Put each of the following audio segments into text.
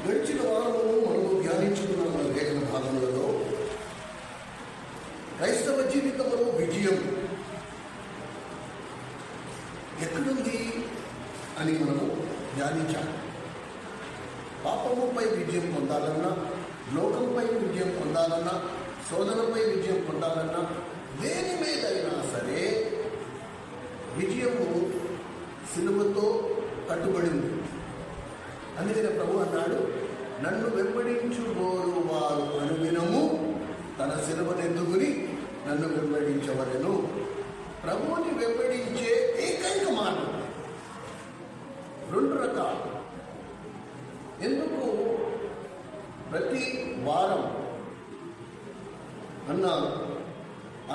గడిచిన వారము మనము ధ్యానించుకున్న మన లేఖన భాగములలో క్రైస్తవ జీవితంలో విజయం ఎక్కడుంది అని మనము ధ్యానించాలి. పాపముపై విజయం పొందాలన్నా, లోకంపై విజయం పొందాలన్నా, శోధనపై విజయం పొందాలన్నా, దేని మీదైనా సరే విజయము సిలువతో కట్టుబడింది. అందుకనే ప్రభు అన్నాడు, నన్ను వెంబడించుకోరు వారు అనుదినము తన సిలువనెత్తుకుని నన్ను వెంబడించవలెను. ప్రభువుని వెంబడించే ఏకైక మార్గం రెండు రకాలు. ఎందుకు ప్రతి వారం అన్నారు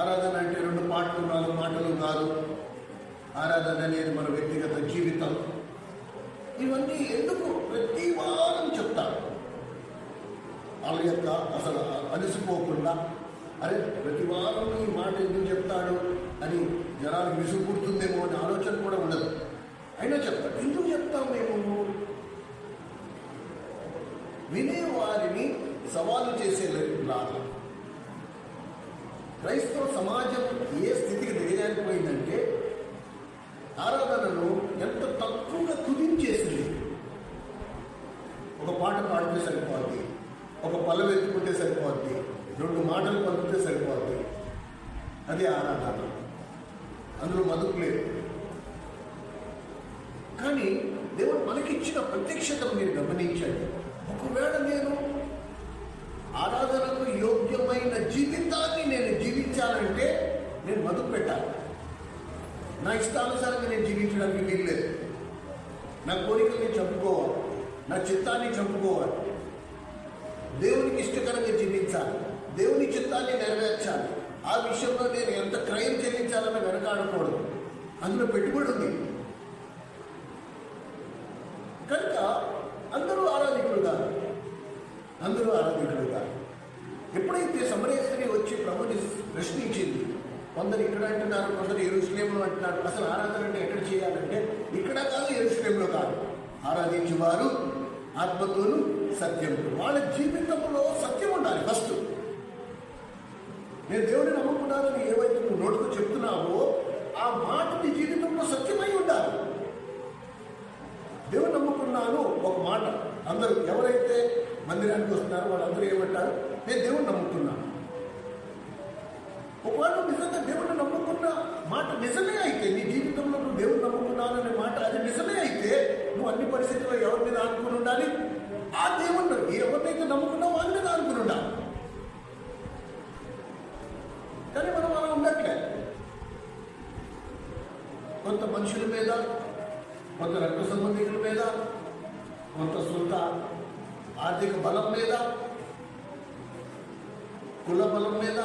ఆరాధన అంటే 2 పాటలు 4 మాటలు కాదు. ఆరాధన అనేది మన వ్యక్తిగత జీవితం. ఇవన్నీ ఎందుకు ప్రతి వారం చెప్తారు? వాళ్ళ యొక్క అసలు అలసిపోకుండా, అరే ప్రతి వారం ఈ మాట ఎందుకు చెప్తాడు అని జనాలకు విసుగు పుడుతుందేమో అనే ఆలోచన కూడా ఉండదు. అయినా చెప్తాడు. ఎందుకు చెప్తాం మేము? వినేవారిని సవాలు చేసేలాగా. క్రైస్తవ సమాజం ఏ స్థితికి దిగజారిపోయిందంటే ఆరాధనను ఎంత తక్కువగా కుదించేసింది. ఒక పాట పాడితే సరిపోద్ది, ఒక పల్లవి ఎత్తుకుంటే సరిపోద్ది, 2 మాటలు పలికితే సరిపోద్ది. అది ఆరాధన. అందులో మదుపు లేదు. కానీ దేవుడు మనకిచ్చిన ప్రత్యక్షతను మీరు గమనించండి. ఒకవేళ నేను ఆరాధనకు యోగ్యమైన జీవితాన్ని నేను జీవించాలంటే నేను మదుపు పెట్టాలి. నా ఇష్టానుసారంగా నేను జీవించడానికి వీల్లేదు. నా కోరికల్ని చంపుకోవాలి, నా చిత్తాన్ని చంపుకోవాలి. దేవునికి ఇష్టకరంగా జీవించాలి, దేవుని చిత్తాన్ని నెరవేర్చాలి. ఆ విషయంలో నేను ఎంత క్రయం చెల్లించాలని వెనకాడకూడదు. అందులో పెట్టుబడి ఉంది. కనుక అందరూ ఆరాధికులు కాదు. ఎప్పుడైతే సమరయ స్త్రీ వచ్చి ప్రభుని ప్రశ్నించింది, కొందరు ఇక్కడ అంటున్నారు, కొందరు యెరూషలేములో అంటున్నారు. అసలు ఆరాధన అంటే ఎక్కడ చేయాలంటే ఇక్కడ కాదు, యెరూషలేములో కాదు. ఆరాధించేవారు ఆత్మతోను సత్యంతో. వాళ్ళ జీవితంలో సత్యం ఉండాలి. ఫస్ట్ నేను దేవుడిని నమ్ముకున్నానని ఏవైతే నువ్వు నోటితో చెప్తున్నావో ఆ మాట నీ జీవితంలో సత్యమై ఉండాలి. దేవుడు నమ్ముకున్నాను ఒక మాట. అందరూ ఎవరైతే మందిరానికి వస్తున్నారో వాళ్ళందరూ ఏమంటారు? నేను దేవుడు నమ్ముకున్నాను. ఒకవేళ నిజంగా దేవుడిని నమ్ముకున్న మాట నిజమే అయితే, నీ జీవితంలో నువ్వు దేవుడు నమ్ముకున్నాననే మాట అది నిజమే అయితే, నువ్వు అన్ని పరిస్థితుల్లో ఎవరి మీద ఆనుకుని ఉండాలి? ఆ దేవుడు ఎవరినైతే నమ్ముకున్నావు వాళ్ళ మీద ఆనుకుని ఉండాలి. కానీ మనం అలా ఉండట్లేదు. కొంత మనుషుల మీద, కొంత రక్త సంబంధికుల మీద, కొంత సొంత ఆర్థిక బలం మీద, కుల బలం మీద,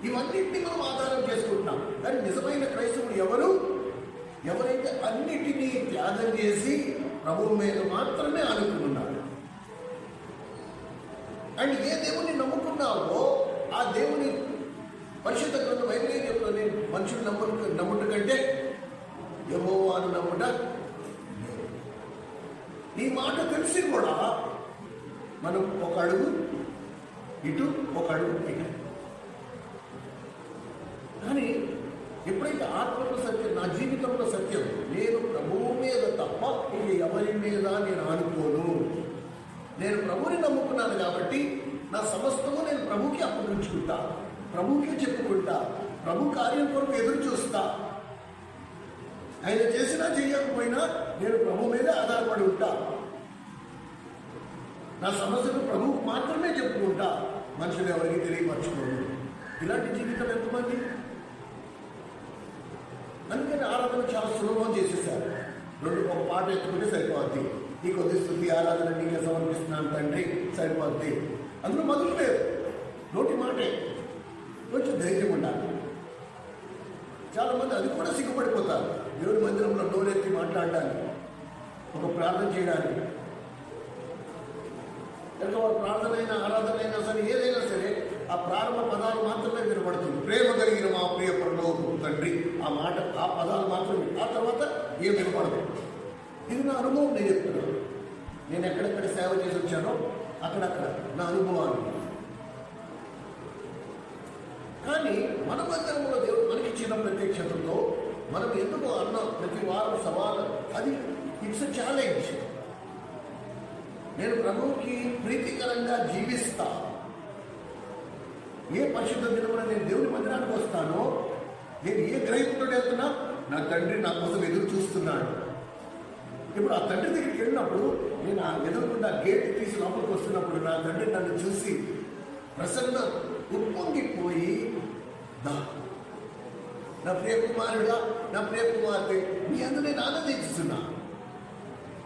ఇవన్నింటినీ మనం ఆధారం చేసుకుంటున్నాం. కానీ నిజమైన క్రైస్తవుడు ఎవరైతే అన్నిటినీ త్యాగం చేసి ప్రభువు మీద మాత్రమే ఆనుకున్నారు. అండ్ ఏ దేవుని నమ్ముకున్నావో ఆ దేవుని పరిశుద్ధ గ్రంథం బైబిల్ చెప్తుంది, మనుషులు నమ్ముట కంటే యెహోవాను నమ్ముట. నీ మాట తెలిసి కూడా మనం ఒక అడుగు ఇటు, ఒక అడుగు ఇటు. కానీ ఎప్పుడైతే ఆత్మలో సత్యం, నా జీవితంలో సత్యం, నేను ప్రభువు మీద తప్ప ఇంక ఎవరి మీద నేను ఆనుకోను. నేను ప్రభువుని నమ్ముకున్నాను కాబట్టి నా సమస్తము నేను ప్రభువుకి అప్పగించుకుంటా, ప్రభువుకే చెప్పుకుంటా, ప్రభు కార్యం కొరకు ఎదురు చూస్తా. ఆయన చేసినా చేయకపోయినా నేను ప్రభు మీద ఆధారపడి ఉంటా. నా సమస్యను ప్రభువుకు మాత్రమే చెప్పుకుంటా, మనుషులు ఎవరికి తెలియపరచుకోరు. ఇలాంటి జీవితం ఎంతమంది? అందుకని ఆరాధన చాలా సులభం చేసేసారు. ఒక పాట ఎత్తుకుంటే సరిపోద్ది, ఈ కొద్ది స్థుతి ఆరాధన నీకే సమర్పిస్తున్నాను తండ్రి, సరిపోద్ది. అందులో మొదలు లేదు, నోటి మాటే. కొంచెం ధైర్యం ఉండాలి. చాలా మంది అది కూడా సిగ్గుపడిపోతారు. దేవుడి మందిరంలో నోరెత్తి మాట్లాడడానికి, ఒక ప్రార్థన చేయడానికి. కనుక వారు ప్రార్థన అయినా ఆరాధన అయినా సరే, ఏదైనా సరే ఆ ప్రారంభ పదాలు మాత్రమే వినపడుతుంది. ప్రేమ కలిగిన మా ప్రియ పరలోకపు తండ్రి, ఆ మాట, ఆ పదాలు మాత్రమే. ఆ తర్వాత ఏం వినపడదు. ఇది నా అనుభవం, నేను చెప్తున్నాను. నేను ఎక్కడెక్కడ సేవ చేసి వచ్చానో అక్కడక్కడ నా అనుభవాలు. కానీ మన మందిరంలో దేవుడు మనకి ఇచ్చిన ప్రత్యక్షతతో మనం ఎందుకు అన్న ప్రతి వారం సవాలు, అది ఇట్స్ ఛాలెంజ్. నేను ప్రభువుకి ప్రీతికరంగా జీవిస్తా. ఏ పరిశుద్ధ దినమున నేను దేవుని మందిరానికి వస్తానో, నేను ఏ గ్రహింపుతో వెళ్తున్నా, నా తండ్రి నా కోసం ఎదురు చూస్తున్నాడు. ఇప్పుడు ఆ తండ్రి దగ్గరికి వెళ్ళినప్పుడు, నేను ఆ ఎదురుకుండా గేట్ తీసి లోపలికి వస్తున్నప్పుడు నా తండ్రి నన్ను చూసి ప్రసన్న ఉప్పొంగిపోయి, నా ప్రియ కుమారుడా, నా ప్రియ కుమార్తె, మీ అందరూ నేను ఆనందిస్తున్నా.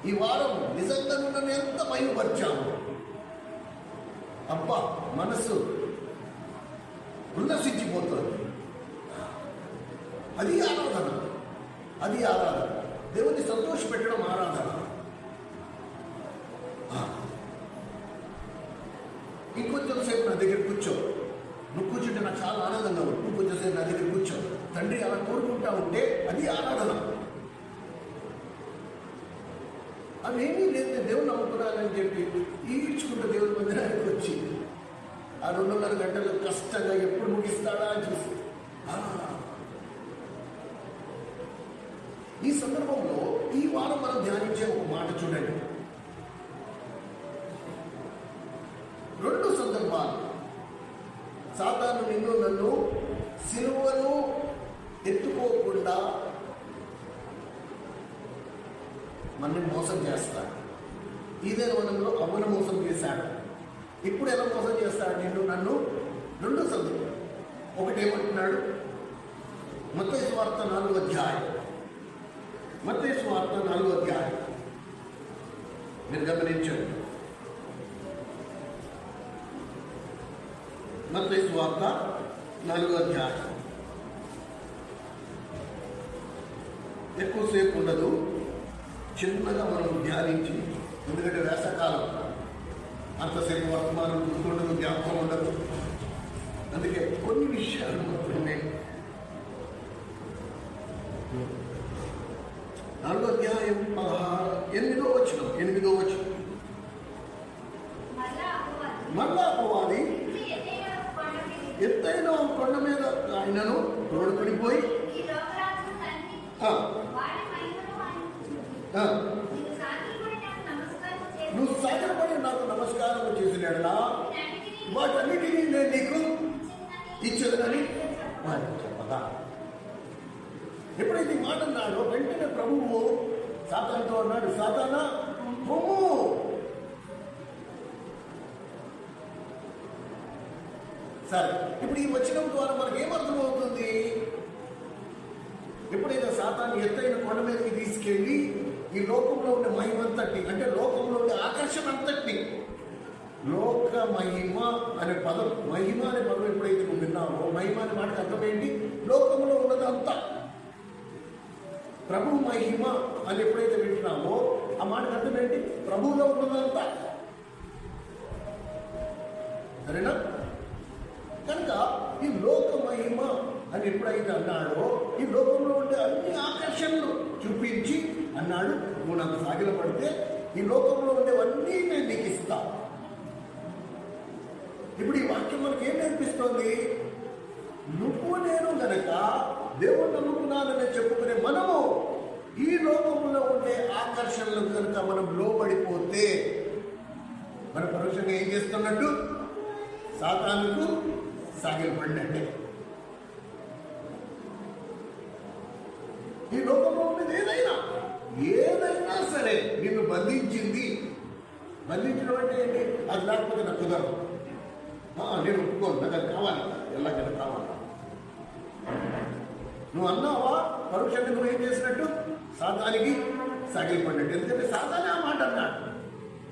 ఈ వారం నిజంగా నన్ను ఎంత మైలుపరిచాము. అబ్బా, మనసు ఉల్లసించిపోతుంది. అది ఆరాధన, అది ఆరాధన. దేవుని సంతోష పెట్టడం ఆరాధన. ఇంకొంచెం సేపు నా దగ్గర కూర్చో. నువ్వు కూర్చుంటే నాకు చాలా ఆనందంగా ఉంది. నువ్వు కొంచెం సేపు నా దగ్గర కూర్చో. తండ్రి అలా కోరుకుంటా ఉంటే అది ఆరాధన. అవేమీ లేదు, దేవుని నమ్ముకున్నానని చెప్పి ఈడ్చుకుంటూ దేవుని మందిరానికి వచ్చి ఆ 2.5 గంటలు కష్టంగా ఎప్పుడు ముగిస్తాడా అని చూసి, ఈ సందర్భంలో ఈ వారం మనం ధ్యానించే ఒక మాట చూడండి. 2 సందర్భాలు సాతాను నిన్ను నన్ను సిలువను ఎత్తుకోకుండా మనల్ని మోసం చేస్తాడు. ఇదే వనంలో అమ్మను మోసం చేశాడు. ఇప్పుడు ఎలా మోసం చేస్తాడు నిన్ను నన్ను? 2 సందర్భం. ఒకటి ఏమంటున్నాడు? మత్తయి సువార్త 4వ అధ్యాయం. మత్తయి సువార్త 4వ అధ్యాయం మీరు గమనించండి. మత్తయి సువార్త 4వ అధ్యాయం. ఎక్కువసేపు ఉండదు, చిన్నగా మనం ధ్యానించి, ఎందుకంటే వేసవకాలం అంతసేపు వర్తమానం గుర్తుండదు, జ్ఞాపకం ఉండదు. అందుకే కొన్ని విషయాలు మాత్రమే. 4వ అధ్యాయం 8వ వచనం. మళ్ళా అపవాది ఎత్తైన కొండ మీద ఆయనను తోడుకునిపోయి, నువ్వు సాగరపడి నాకు నమస్కారం చేసినాడులా, వాటన్నిటినీ నేను నీకు ఇచ్చేదనని చెప్పదా. ఎప్పుడైతే ఈ మాట అన్నాడో వెంటనే ప్రభువు సాతానుతో అన్నాడు, సాతానా పొమ్ము. సరే, ఇప్పుడు ఈ వచనం ద్వారా మనకి ఏమర్థమవుతుంది? ఎప్పుడైతే సాతాను ఎత్తైన కొండ మీదకి తీసుకెళ్ళి ఈ లోకంలో ఉండే మహిమంతటి, అంటే లోకంలో ఉండే ఆకర్షణ అంతటి, లోక మహిమ అనే పదం, మహిమ అనే పదం ఎప్పుడైతే నువ్వు విన్నావో, మహిమ అనే మాటకు అర్థం ఏంటి? లోకంలో ఉన్నదంతా. ప్రభు మహిమ అని ఎప్పుడైతే వింటున్నావో ఆ మాటకు అర్థం ఏంటి? ప్రభువులో ఉన్నదంతా. సరేనా? కనుక ఈ లోక మహిమ అని ఎప్పుడైతే అన్నాడో, ఈ లోకంలో ఉండే అన్ని ఆకర్షణలు చూపించి అన్నాడు, నువ్వు నాకు సాగిల పడితే ఈ లోకంలో ఉండేవన్నీ నేను నీకు ఇస్తా. ఇప్పుడు ఈ వాక్యం మనకి ఏం నేర్పిస్తోంది? నువ్వు నేను గనక దేవుడు నమ్ముకున్నానని చెప్పుకునే మనము ఈ లోకంలో ఉండే ఆకర్షణలకు కనుక మనం లోబడిపోతే మన పరోక్షంగా ఏం చేస్తున్నట్టు? సాతానుకు సాగిలపడినట్టే. ఈ లోకంలో ఉండేది ఏదైనా సరే నిన్ను బంధించడం అంటే ఏంటి? అది లేకపోతే నాకు కుదరదు, నేను ఒప్పుకోను, నాకు అది కావాలి, ఎలాగైనా కావాలి. నువ్వు అన్నావా పరోక్షంగా నువ్వు ఏం చేసినట్టు? సాతానికి సాగిలపడినట్టు. ఎందుకంటే సాతానే ఆ మాట అన్నాడు,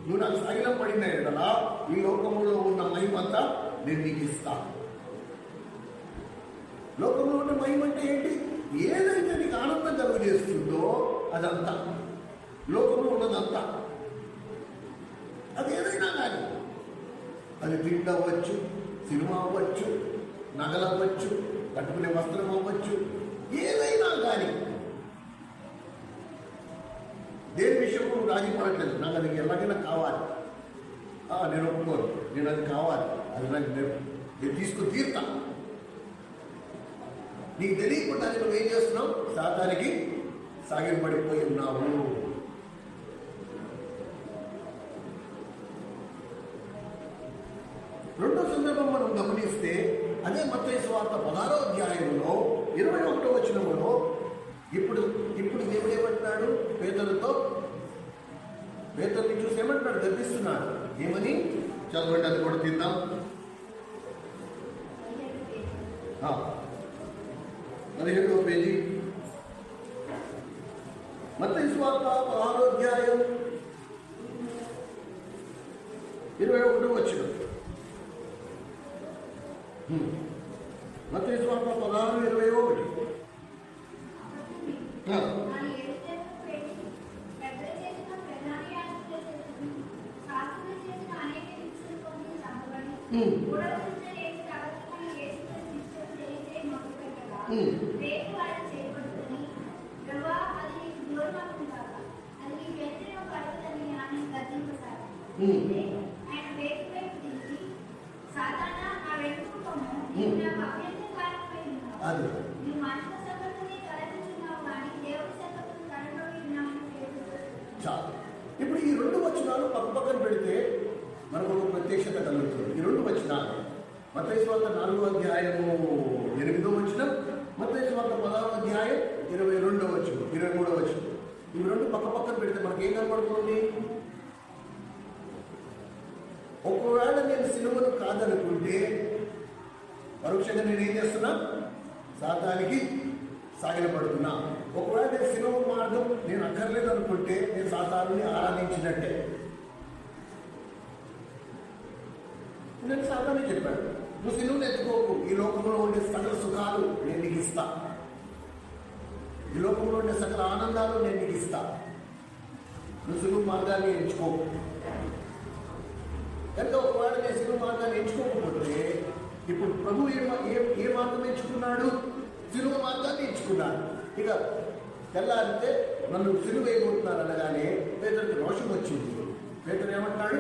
నువ్వు నాకు సాగిలం పడినా కదా ఈ లోకంలో ఉన్న మహిమంతా నేను నీకు ఇస్తా. లోకంలో ఉన్న మహిమ అంటే ఏంటి? ఏదైతే నీకు ఆనందం కలుగజేస్తుందో అదంతా, లోకంలో ఉన్నదంతా. అది ఏదైనా కానీ, అది తిండి అవ్వచ్చు, సినిమా అవ్వచ్చు, నగలు అవ్వచ్చు, కట్టుకునే వస్త్రం అవ్వచ్చు, ఏదైనా కానీ దేని విషయంలో నువ్వు రాజీ పడట్లేదు. నాకు అది ఎలాగైనా కావాలి, నేను ఒప్పుకోను, నేను అది కావాలి, అది నాకు నేను తీసుకుని తీరుతా. నీకు తెలియకుండా నువ్వేం చేస్తున్నావు? సాతానికి సాగిపడిపోయి ఉన్నావు. రెండో సందర్భం మనం గమనిస్తే అదే మత్తయి సువార్త 16వ అధ్యాయంలో 21వ వచనంలో ఇప్పుడు దేవుడు ఏమంటున్నాడు? పేతురుని చూసి ఏమంటున్నాడు? గర్దిస్తున్నాడు. ఏమని? చదవండి, అది కూడా తిందాం. 17వ పేజీ మత్తయి సువార్త 16వ అధ్యాయం 21వ వచనం. మత్తయి సువార్త 16:21. ఇప్పుడు ఈ రెండు వచనాలు పక్కన పెడితే మనకు ఒక ప్రత్యక్షత కలుగుతుంది. ఈ రెండు వచనాలు మత్తయి సువార్త 4వ అధ్యాయము 8వ వచనం, మత్తయి సువార్త 10వ అధ్యాయం 22వ వచనం, 23వ వచనం. ఇవి రెండు పక్కన పెడితే మనకి ఏం కనపడుతుంది? ఒకవేళ నేను సిలువను కాదనుకుంటే పరోక్షంగా నేనేం చేస్తున్నా? సాతానికి సాగిలపడుతున్నా. ఒకవేళ నేను సిలువ మార్గం నేను అక్కర్లేదు అనుకుంటే నేను సాతానుని ఆరాధించినట్టే. నేను సాతానే చెప్పాడు, నువ్వు సిలువను ఎత్తుకోకు, ఈ లోకంలో ఉండే సకల సుఖాలు నేను నీకు ఇస్తా, ఈ లోకంలో ఉండే సకల ఆనందాలు నేను నీకు ఇస్తా, నువ్వు సిలువ మార్గాన్ని ఎంచుకోకు. కనుక ఒకవేళ నేను సిలువ మార్గాన్ని ఎంచుకోకపోతే ఇప్పుడు ప్రభు ఏ మార్గం ఎంచుకున్నాడు? సిలువ మార్గాన్ని ఎంచుకున్నాడు. ఇక తెల్లారితే నన్ను సిలువ వేయబోతున్నారు అనగానే పేతురుకి రోషం వచ్చింది. పేతురు ఏమంటాడు?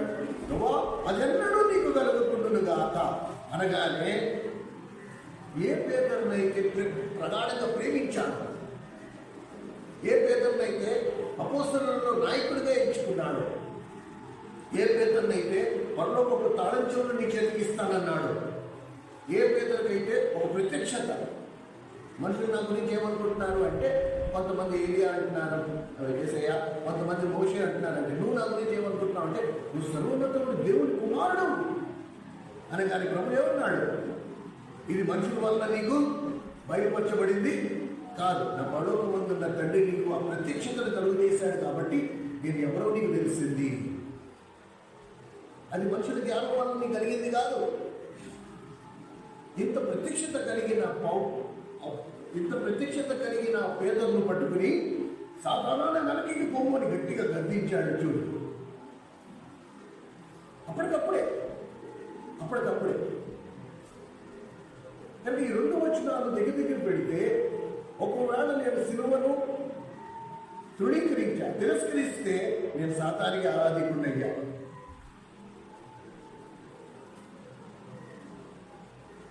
నువ్వా అదెన్నడూ నీకు కలుగుతుండును గాక అనగానే ఏ పేతురునైతే ప్రగాఢంగా ప్రేమించాడు, ఏ పేతురునైతే అపోస్తలులలో నాయకుడిగా ఎంచుకున్నాడు, ఏ పేతురునైతే పరలోకపు తాళం చెవులు నీ చేతికి ఇస్తానన్నాడు, ఏ పేతురుకైతే ఒక ప్రత్యక్షత. మనుషులు నా గురించి ఏమనుకుంటున్నారు అంటే కొంతమంది ఏలియా అంటున్నారు యేసయ్య, కొంతమంది మోషే అంటున్నారంటే, నువ్వు నా గురించి ఏమనుకుంటున్నావు అంటే నువ్వు సర్వోన్నతుడు దేవుడి కుమారుడు అనగానే ప్రభు ఏమన్నాడు? ఇది మనుషుల వల్ల నీకు బయలుపరచబడింది కాదు, నా పరలోకమందున్న తండ్రి నీకు ఆ ప్రత్యక్షతను కలుగజేశాడు కాబట్టి నేను ఎవరో నీకు తెలిసింది. అది మనుషుల జ్ఞానం వల్ల నీకు కలిగింది కాదు. ఇంత ప్రత్యక్షత కలిగిన పేదలను పట్టుకుని సాధారణ నరకికి పొమ్మని గట్టిగా గర్దించాడు. చూడు, అప్పటికప్పుడే కానీ ఈ రెండు వచనాలు దగ్గర పెడితే ఒకవేళ నేను సిలువను తిరస్కరిస్తే నేను సాతానికి ఆరాధికుడయ్యా.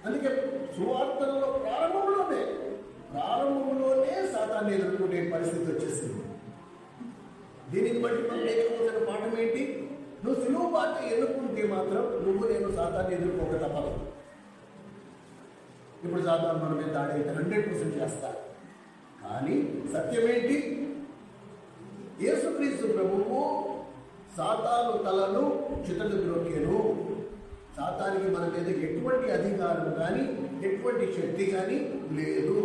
అందుకే సువార్తలలో ప్రారంభంలోనే సాతాన్ని ఎదుర్కొనే పరిస్థితి వచ్చేసింది. దీనిని బట్టి మనం నేర్చుకోవాల్సిన పాఠం ఏంటి? నువ్వు సిలువ బాట ఎన్నుకుంటే మాత్రం నేను సాతాన్ని ఎదుర్కోక తప్పదు. ఇప్పుడు సాతాను మన మీద దాడి అయితే 100% చేస్తారు. కానీ సత్యమేంటి? యేసుక్రీస్తు ప్రభువు సాతాను తలను చితకద్రొక్కెను. సాతానికి మన మీద ఎటువంటి అధికారం కానీ ఎటువంటి శక్తి కానీ లేదు.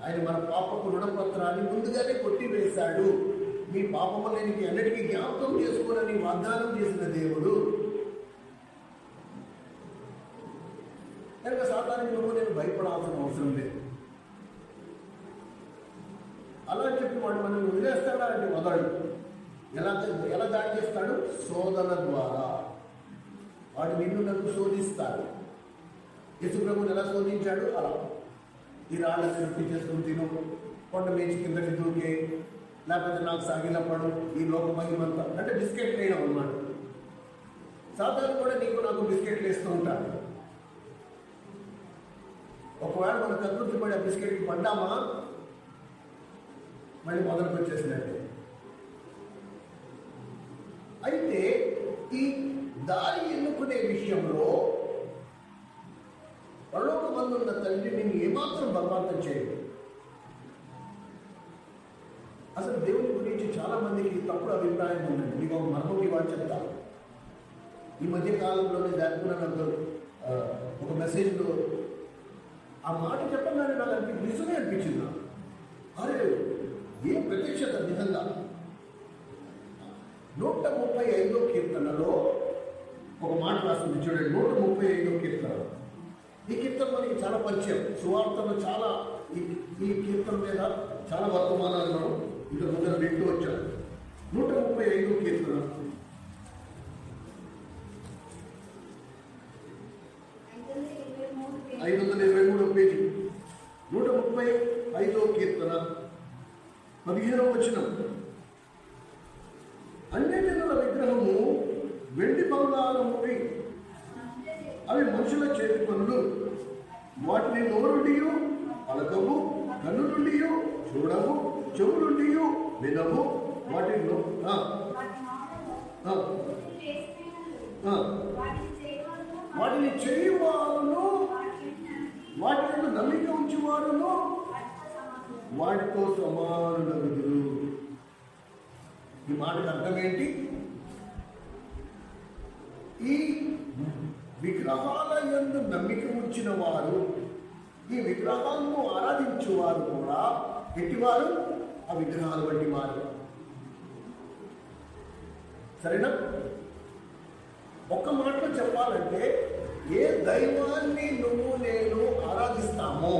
ఆయన మన పాపపు రుణపత్రాన్ని ముందుగానే కొట్టివేశాడు. మీ పాపములకి అన్నిటికీ జ్ఞాపకం చేసుకోనని వాగ్దానం చేసిన దేవుడు. కనుక సాతానికి నేను భయపడాల్సిన అవసరం లేదు. అలా చెప్పి వాడు మనం వదిలేస్తాడా అంటే వదడు. ఎలా దాడి చేస్తాడు? శోధన ద్వారా. వాడు నన్ను శోధిస్తాడు. యేసు ప్రభువుని ఎలా శోధించాడు? అలా ఈ రాళ్ళని రొట్టి చేసుకుని తిను, కొండ మేచి కిందకి దూకే, లేకపోతే నాకు సాగినప్పుడు ఈ లోక మహిమంతా అంటే బిస్కెట్ వేయడం అన్నమాట. సాధారణ కూడా నీకు నాకు బిస్కెట్లు వేస్తూ ఉంటాను. ఒకవేళ మన కకృతి పడి ఆ బిస్కెట్లు పడ్డామా మళ్ళీ మొదలుకు వచ్చేసినట్టే. అయితే ఈ దారి ఎన్నుకునే విషయంలో పరలోకమందున్న తండ్రి నేను ఏమాత్రం బలవంతం చేయడు. అసలు దేవుని గురించి చాలా మందికి తప్పుడు అభిప్రాయం ఉందండి. మీకు ఒక మర్మకి వాడు చెప్తాను. ఈ మధ్య కాలంలోనే జరుపుకున్న ఒక మెసేజ్లో ఆ మాట చెప్పగానే నాకు నిజమే అనిపించింది. అరే ఏం ప్రత్యక్షత నిజంగా. 135వ కీర్తనలో ఒక మాట రాస్తుంది చూడండి. 135వ కీర్తన. ఈ కీర్తన మనకి చాలా పరిచయం. సువార్తలో చాలా ఈ కీర్తన మీద చాలా వర్తమానాలు మనం ఇంత ముందర వింటూ వచ్చాం. 135వ కీర్తన. ఐదు 523వ పేజీ. 135వ కీర్తన 15వ వచనం. అన్యజనుల విగ్రహము వెండి బంగారమువి, అవి మనుషుల చేతి పనులు. వాటిని నోరుండియు పలకవు, కన్ను నుండి చూడవు, చెవు నుండి వినవు. వాటిని వాటిని చేయవారును, వాటిని నమ్మిక ఉంచేవారును వాటితో సమానులగుదురు. ఈ మాటకు అర్థం ఏంటి? ఈ విగ్రహాల యందు నమ్మిక ఉంచిన వారు, ఈ విగ్రహాలను ఆరాధించేవారు కూడా ఎట్టివారు? ఆ విగ్రహాలు వంటి వారు. సరేనా? ఒక్క మాటలో చెప్పాలంటే, ఏ దైవాన్ని నువ్వు నేను ఆరాధిస్తామో,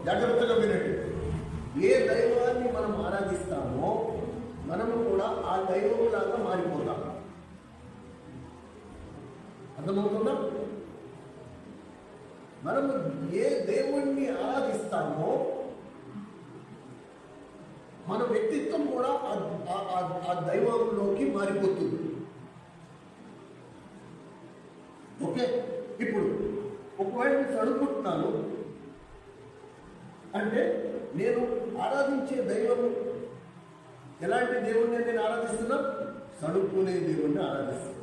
జాగ్రత్తగా వినండి, ఏ దైవాన్ని మనం ఆరాధిస్తామో మనము కూడా ఆ దైవంలాగా మారిపోతాం. అర్థమవుతుందా? మనము ఏ దేవుణ్ణి ఆరాధిస్తామో మన వ్యక్తిత్వం కూడా ఆ దైవంలోకి మారిపోతుంది. ఓకే, ఇప్పుడు ఒకవేళ నేను చదువుకుంటున్నాను అంటే నేను ఆరాధించే దైవం ఎలాంటి దేవుణ్ణి నేను ఆరాధిస్తున్నా? చదువుకునే దేవుణ్ణి ఆరాధిస్తున్నా.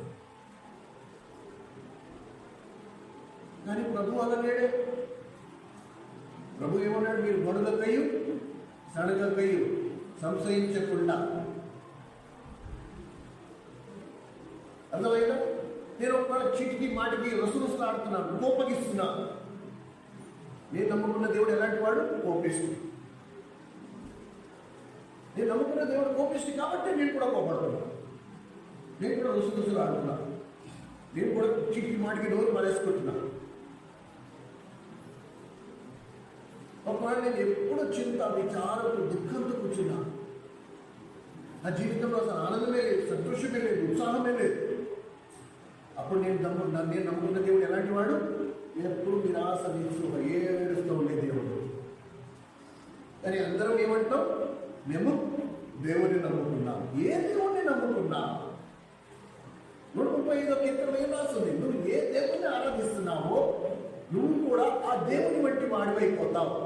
కానీ ప్రభు అనలేడే. ప్రభు ఏమన్నాడు? మీరు గొడవకయ్యు సడగకయ్యు సంశయించకుండా. అర్థమైనా? నేను ఒక చీటికి మాటికి రసురుసులు ఆడుతున్నాను, కోపగిస్తున్నాను. నేను నమ్ముకున్న దేవుడు ఎలాంటి వాడు? కోపిష్టి. నేను నమ్ముకున్న దేవుడు కోపిష్టి కాబట్టి నేను కూడా కోపడుతున్నాను, నేను కూడా రసురుసులు ఆడుతున్నాను, నేను కూడా చీటికి మాటికి నోరు మరేసుకుంటున్నాను. ఒకవేళ నేను ఎప్పుడు చింత, విచారంతో, దుఃఖంతో కూర్చున్నాను, నా జీవితంలో అసలు ఆనందమే లేదు, సంతోషమే లేదు, ఉత్సాహమే లేదు, అప్పుడు నేను నమ్ముకున్న దేవుడు ఎలాంటి వాడు? ఎప్పుడు నిరాశ నిస్పృహ ఏడుస్తూ ఉండే దేవుడు. కానీ అందరం ఏమంటాం? మేము దేవుడిని నమ్ముకున్నాం. ఏ దేవుడిని నమ్ముకున్నాం? 135వ కీర్తనలో ఏం రాస్తుంది? నువ్వు ఏ దేవుడిని ఆరాధిస్తున్నావో నువ్వు కూడా ఆ దేవుని బట్టి వాడివైపోతావు.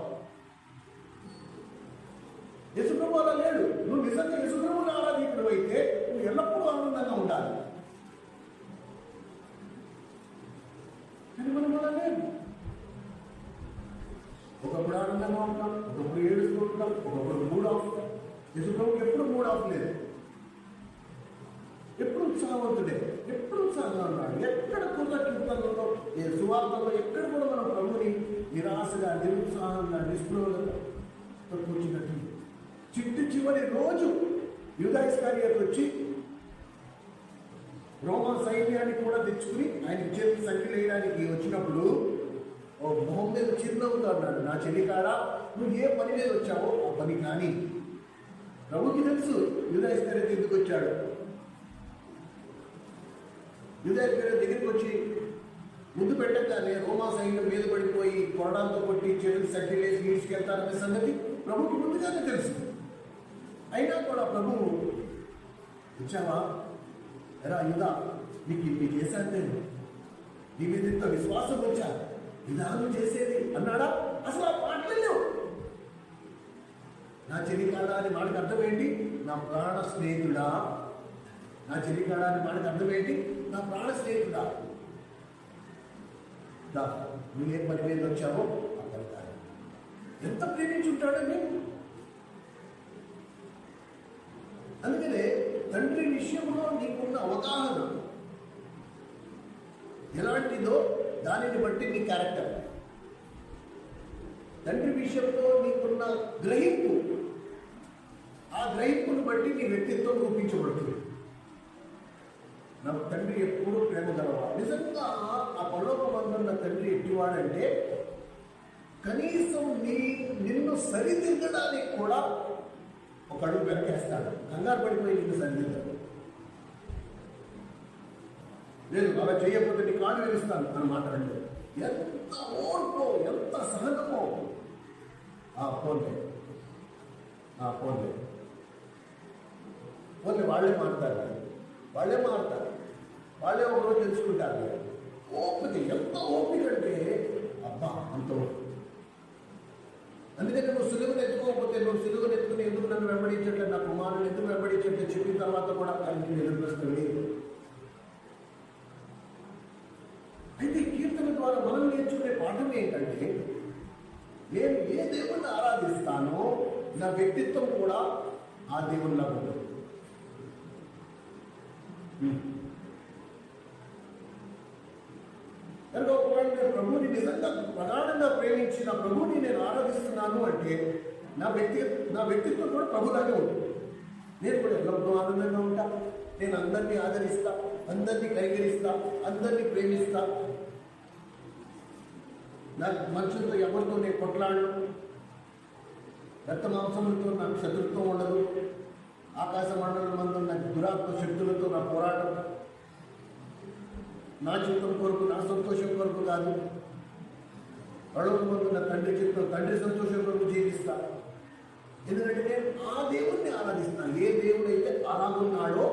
యేసుప్రభు అలా లేడు. నువ్వు నిజంగా యేసుప్రభుని ఆరాధికుడు అయితే నువ్వు ఎల్లప్పుడూ ఆనందంగా ఉండాలి. కానీ మనం అలా లేదు. ఒకప్పుడు ఆనందంగా ఉంటాం, ఒకప్పుడు ఏడుస్తూ ఉంటాం, ఒకప్పుడు మూడ్ ఆఫ్. యేసుప్రభుకి ఎప్పుడు మూడ్ ఆఫ్ లేదు. ఎప్పుడు ఉత్సాహవంతుడే, ఎప్పుడు ఉత్సాహంగా ఉన్నాడు. ఎక్కడ కీర్తనలో, సువార్తలో ఎక్కడ కూడా మనం ప్రభుని నిరాశగా, నిరుత్సాహంగా, నిస్పృహంగా కూర్చున్నట్టు. చివరి రోజు యూదా ఇస్కరియోతు వచ్చి రోమా సైన్యాన్ని కూడా తెచ్చుకుని ఆయన చేతి సంఖ్యలు వేయడానికి వచ్చినప్పుడు ఓ మొహం మీద చిరునవ్వుతో అన్నాడు, నా చెల్లికాడా, నువ్వు ఏ పని మీద వచ్చావో ఆ పని కానీ. ప్రభుకి తెలుసు యూదా ఇస్కరియోతు ఎందుకు వచ్చాడు. యూదా ఇస్కరియోతు దగ్గరికి వచ్చి ముందు పెట్టగానే రోమా సైన్యం మీద పడిపోయి కొరడాలతో కొట్టి చేతులు సంఖ్యలు వేసి ఈడ్చుకెళ్తారనే సంగతి ప్రభుకి ముందుగానే తెలుసు. అయినా అయినా కూడా ప్రభువు ఇచ్చావా, ఎరా యూదా నీకు ఇన్ని చేశాను నేను, నీ మీద ఇంత విశ్వాసం వచ్చా, ఇదాను చేసేది అన్నాడా? అసలు ఆ మాటలు లేవు. నా చెలికాడా అని మాటకు అర్థం ఏంటి? నా ప్రాణ స్నేహితుడా. నా చెలికాడా అని మాటకు అర్థం ఏంటి? నా ప్రాణ స్నేహితుడా. నువ్వు ఏ పని మీద వచ్చావో అక్కడ ఎంత ప్రేమించుంటాడని. అందుకనే తండ్రి విషయంలో నీకున్న అవగాహన ఎలాంటిదో దానిని బట్టి నీ క్యారెక్టర్, తండ్రి విషయంలో నీకున్న గ్రహింపు, ఆ గ్రహింపును బట్టి నీ వ్యక్తిత్వం రూపించబడుతుంది. నా తండ్రి ఎప్పుడూ ప్రేమ గలవాడు. నిజంగా ఆ పరలోకమందున్న తండ్రి ఎట్టివాడంటే కనీసం నిన్ను సరిదిద్దడానికి కూడా ఒక అడుగు వెనకేస్తాడు. కంగారు పడిపోయి నిన్ను సరిదిద్దాడు. లేదు అలా చేయకపోతే నీ కాళ్ళు వేస్తాను అని మాట్లాడలేదు. ఎంత ఓర్పు, ఎంత సహనమో. పోన్లే వాళ్ళే మారుతారు, వాళ్ళే ఒకరోజు తెలుసుకుంటారు. ఓపిక, ఎంత ఓపిక అంటే అబ్బా అంత. అందుకని నువ్వు సులువుని ఎత్తుకోకపోతే, నువ్వు సులువుని ఎత్తుకుని ఎందుకు నన్ను వెంబడించట్లేదు, నా కుమారుని ఎందుకు వెంబడించట్లేదు చెప్పిన తర్వాత కూడా ఆయనకి ఎదురుస్తుంది. అయితే కీర్తన ద్వారా మనం నేర్చుకునే పాఠం ఏంటంటే, నేను ఏ దేవుణ్ణి ఆరాధిస్తానో నా వ్యక్తిత్వం కూడా ఆ దేవునిలా ఉంటుంది. కనుక ఒకవేళ నేను ప్రభువుని నిజంగా ప్రగాఢంగా ప్రేమించి నా ప్రభువుని నేను ఆరాధిస్తున్నాను అంటే నా వ్యక్తిత్వం కూడా ప్రభులాగే ఉంటుంది. నేను కూడా ఎల్లప్పుడూ ఆనందంగా ఉంటా, నేను అందరినీ ఆదరిస్తా, అందరినీ కైగరిస్తా, అందరినీ ప్రేమిస్తా. నాకు మనుషులతో ఎవరితో నేను కొట్లాడను, రక్త మాంసములతో నాకు శత్రుత్వం ఉండదు, ఆకాశ మండలం మందు నాకు దురాత్మ శక్తులతో నా పోరాటం. నా జీవితం కొరకు, నా సంతోషం కొరకు కాదు, పడవకు నా తండ్రి చిత్తం, తండ్రి సంతోషం కొరకు జీవిస్తా. ఎందుకంటే నేను ఆ దేవుణ్ణి ఆరాధిస్తాను. ఏ దేవుడైతే అలాగున్నాడో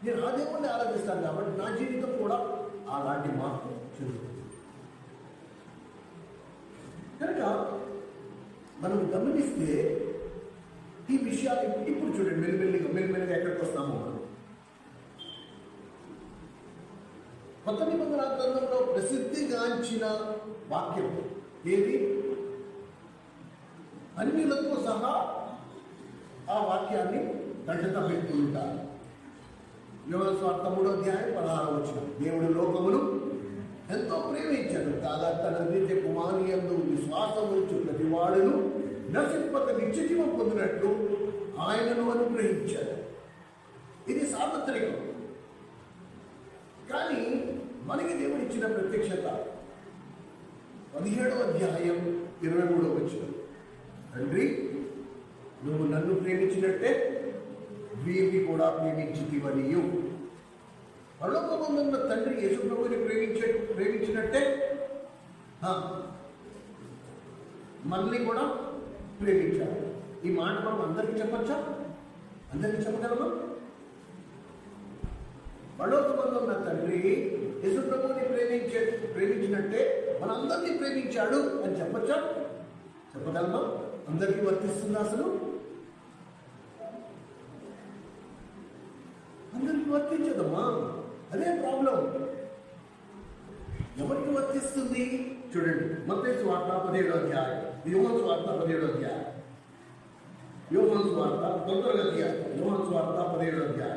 నేను ఆ దేవుణ్ణి ఆరాధిస్తాను. కాబట్టి నా జీవితం కూడా అలాంటి మార్పు చెందుతుంది. కనుక మనం గమనిస్తే ఈ విషయాలు ఇప్పుడు చూడండి, మెల్లిమెల్లిగా ఎక్కడికి వస్తామో. కొత్త నిబంధన గ్రంథంలో ప్రసిద్ధిగాంచిన వాక్యం ఏది? అన్యులతో సహా ఆ వాక్యాన్ని కంఠత పెట్టుకుంటారు. యోహాను సువార్త 3:16 దేవుడు లోకమును ఎంతో ప్రేమించాడు, కాగా తన నిత్య కుమారుని యందు విశ్వాసం ఉంచు ప్రతి వాడును నశింపక నిత్యజీవం పొందినట్లు ఆయనను అనుగ్రహించాడు. ఇది సార్వత్రికం. కానీ మనకి దేవుడు ఇచ్చిన ప్రత్యక్షత 17:23 తండ్రి నువ్వు నన్ను ప్రేమించినట్టే వీరిని కూడా ప్రేమించితివనియు. పరలోకమందున్న తండ్రి యేసు ప్రభువుని ప్రేమించినట్టే మనల్ని కూడా ప్రేమించాలి. ఈ మాట మనం అందరికీ చెప్పచ్చా? అందరికీ చెప్పగలమా? పరలోకమందున్న తండ్రి యేసు ప్రభువుని ప్రేమించినట్టే మనందరినీ ప్రేమించాడు అని చెప్పచ్చా? చెప్పగలమా? అందరికీ వర్తిస్తుందా? అసలు అందరికీ వర్తించదమ్మా. అదే ప్రాబ్లం. ఎవరికి వర్తిస్తుంది? చూడండి, మత్తయి సువార్త 17 యోహాను సువార్త 17 యోహాను సువార్త 98 పేజీ యోహాను సువార్త 17 23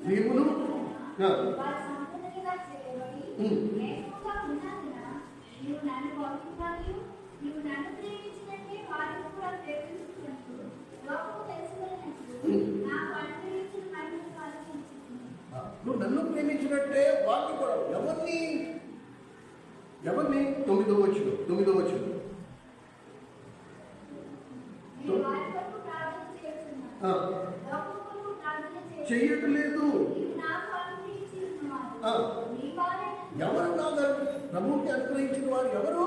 నీవును నువ్వు నన్ను ప్రేమించినట్టే వాళ్ళు కూడా ఎవరిని 9వ వచనం చెయ్యట్లేదు. ఎవరు నాకు ప్రభువుకి అనుగ్రహించిన వారు ఎవరు?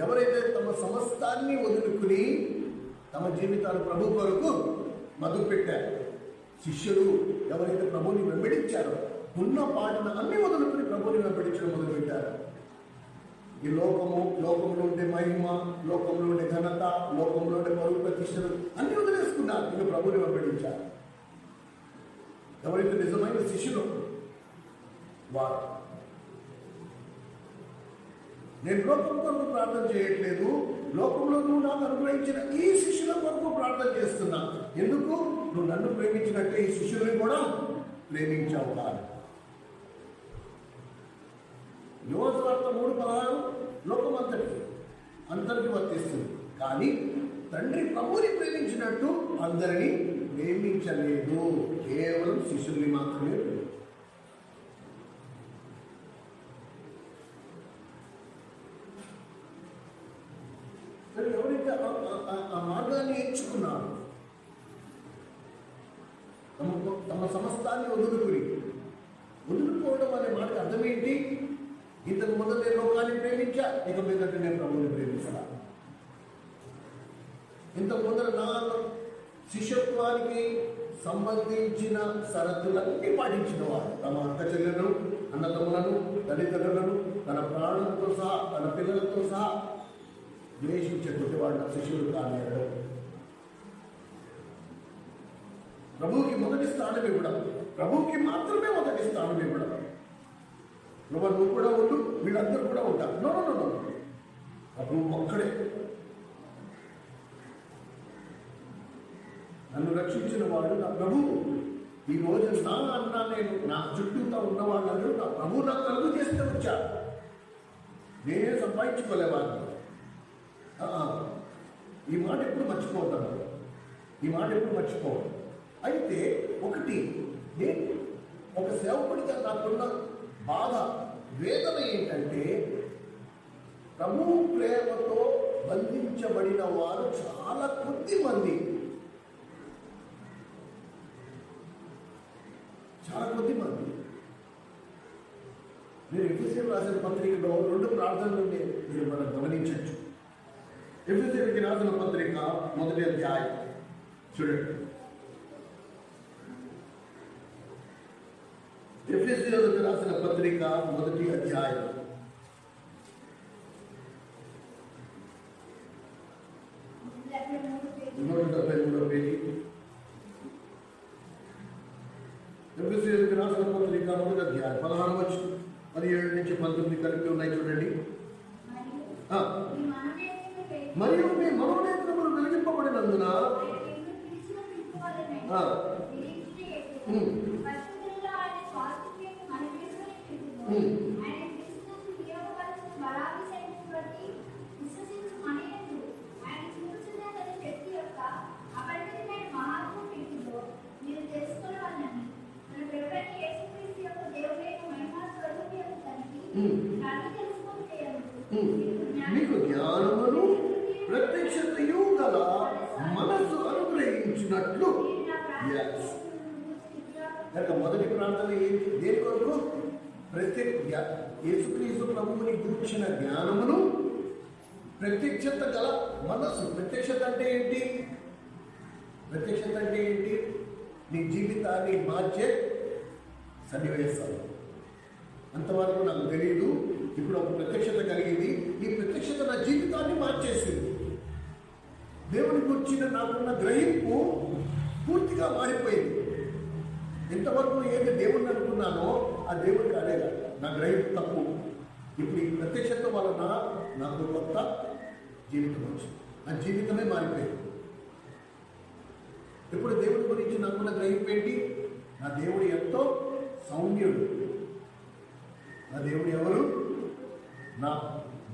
ఎవరైతే తమ సమస్తాన్ని వదులుకుని తమ జీవితాలు ప్రభు కొరకు మొదలు పెట్టారు. శిష్యులు ఎవరైతే ప్రభువుని వెంబడించారో ఉన్న పాటను అన్ని వదులుకుని ప్రభువుని వెంబడించడం మొదలుపెట్టారు. ఈ లోకంలో ఉండే మహిమ, లోకంలో ఉండే ఘనత, లోకంలో ఉండే పరువు ప్రతిష్టలు అన్ని వదిలేసుకున్నారు. ఇక ప్రభువుని వెంబడించారు. ఎవరైతే నిజమైన శిష్యులు వారు. నేను లోకం కొరకు ప్రార్థన చేయట్లేదు, లోకంలో నువ్వు నాకు అనుగ్రహించిన ఈ శిష్యుల కొరకు ప్రార్థన చేస్తున్నా. ఎందుకు? నువ్వు నన్ను ప్రేమించినట్టే ఈ శిష్యుల్ని కూడా ప్రేమించావు కాదు. యోగవార్త 3:16 లోకం అందరికి వర్తిస్తుంది. కానీ తండ్రి ప్రభువుని ప్రేమించినట్టు అందరినీ ప్రేమించలేదు, కేవలం శిష్యుల్ని మాత్రమే ప్రేమించారు. ఎవరైతే ఆ మార్గాన్ని ఎంచుకున్నారు, తమ సమస్తాన్ని వదులుకోవడం అనే మాటకి అర్థం ఏంటి? ఇంతకు ముందు నేను లోకాన్ని ప్రేమించా, ఇక మీదట నేను ప్రభువుని ప్రేమించా. ఇంతకు ముందర నా శిష్యత్వానికి సంబంధించిన షరతులన్నీ పాటించిన వారు తమ అక్క చెల్లెలను, అన్నదమ్ములను, తల్లిదండ్రులను, తన ప్రాణులతో సహా, తన పిల్లలతో సహా ద్వేషించేటువంటి వాళ్ళ శిష్యులు కాలేరు. ప్రభువుకి మొదటి స్థానం ఇవ్వడం, ప్రభువుకి మాత్రమే మొదటి స్థానం ఇవ్వడం. నువ్వు కూడా ఉండు, వీళ్ళందరూ కూడా ఉంటారు. నో, ప్రభువు ఒక్కడే. నన్ను రక్షించిన వాడు నా ప్రభువు. ఈ రోజు నా అన్నా నేను నా చుట్టూతో ఉన్న వాళ్ళందరూ నా ప్రభువు నాకు కలుగు చేస్తే వచ్చారు. నేనే సంపాదించుకోలేవాడిని. ఈ మాట ఎప్పుడు మర్చిపోతాను, అయితే ఒకటి, నేను ఒక సేవకుడిగా నాకున్న బాధ, వేదన ఏంటంటే ప్రభువు ప్రేమతో బంధించబడిన వారు చాలా కొద్ది మంది. మీరు ఎఫెసీయులకు రాసిన పత్రికలో 2 ప్రార్థనలు మీరు మనం గమనించవచ్చు. ఎఫెసీయులకు రాసిన పత్రిక 1వ అధ్యాయం చూడండి. ఎఫెసీయులకు రాసిన పత్రిక 1వ అధ్యాయం 173వ పేజీ. ఎఫెసీయులకు రాసిన పత్రిక 1వ అధ్యాయం 16 17 నుంచి 19 కలిపి ఉన్నాయి చూడండి. మరియు మీ మనోనేత్రములు వెలిగింపబడినందున మీకు జ్ఞానమును ప్రత్యక్షతయు గల మనస్సు అనుగ్రహించినట్లు. మొదటి ప్రార్థన ఏంటి? దేని కొరకు? యేసుక్రీస్తు ప్రభువుని గురించిన జ్ఞానమును, ప్రత్యక్షత గల మనస్సు. ప్రత్యక్షత అంటే ఏంటి? నీ జీవితాన్ని మార్చే సన్నివేశాలు. అంతవరకు నాకు తెలియదు. ఇప్పుడు ఒక ప్రత్యక్షత కలిగింది. ఈ ప్రత్యక్షత నా జీవితాన్ని మార్చేసింది. దేవుని గురించిన నాకున్న గ్రహింపు పూర్తిగా మారిపోయింది. ఇంతవరకు ఏది దేవుణ్ణి అనుకున్నానో ఆ దేవుడికి అడేగా నా గ్రహింపు తప్పు. ఇప్పుడు ఈ ప్రత్యక్షత వలన నాకు కొత్త జీవితం వచ్చింది. నా జీవితమే మారిపోయింది. ఇప్పుడు దేవుడి గురించి నాకున్న గ్రహింపు ఏంటి? నా దేవుడు ఎంతో సౌమ్యుడు. నా దేవుడు ఎవరు? నా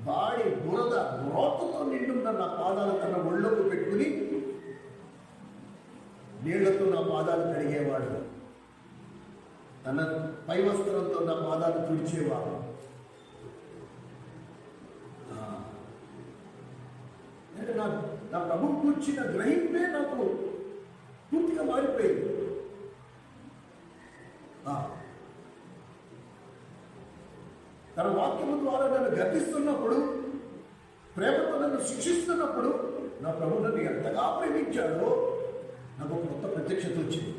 బాడి బురద రోతతో నిండున్న నా పాదాల కన్నా ఒళ్ళోకి పెట్టుకుని నీళ్లతో నా పాదాలు కడిగేవాడు. తన పై వస్త్రంతో నా పాదాలు తుడిచేవాడు. అంటే నా ప్రభు కూర్చిన గ్రహింపే నాకు పూర్తిగా మారిపోయింది. తన వాక్యము ద్వారా నన్ను గర్దిస్తున్నప్పుడు, ప్రేమతో నన్ను శిక్షిస్తున్నప్పుడు నా ప్రభు నన్ను ఎంతగా ప్రేమించాడో నాకు ఒక కొత్త ప్రత్యక్షత వచ్చింది.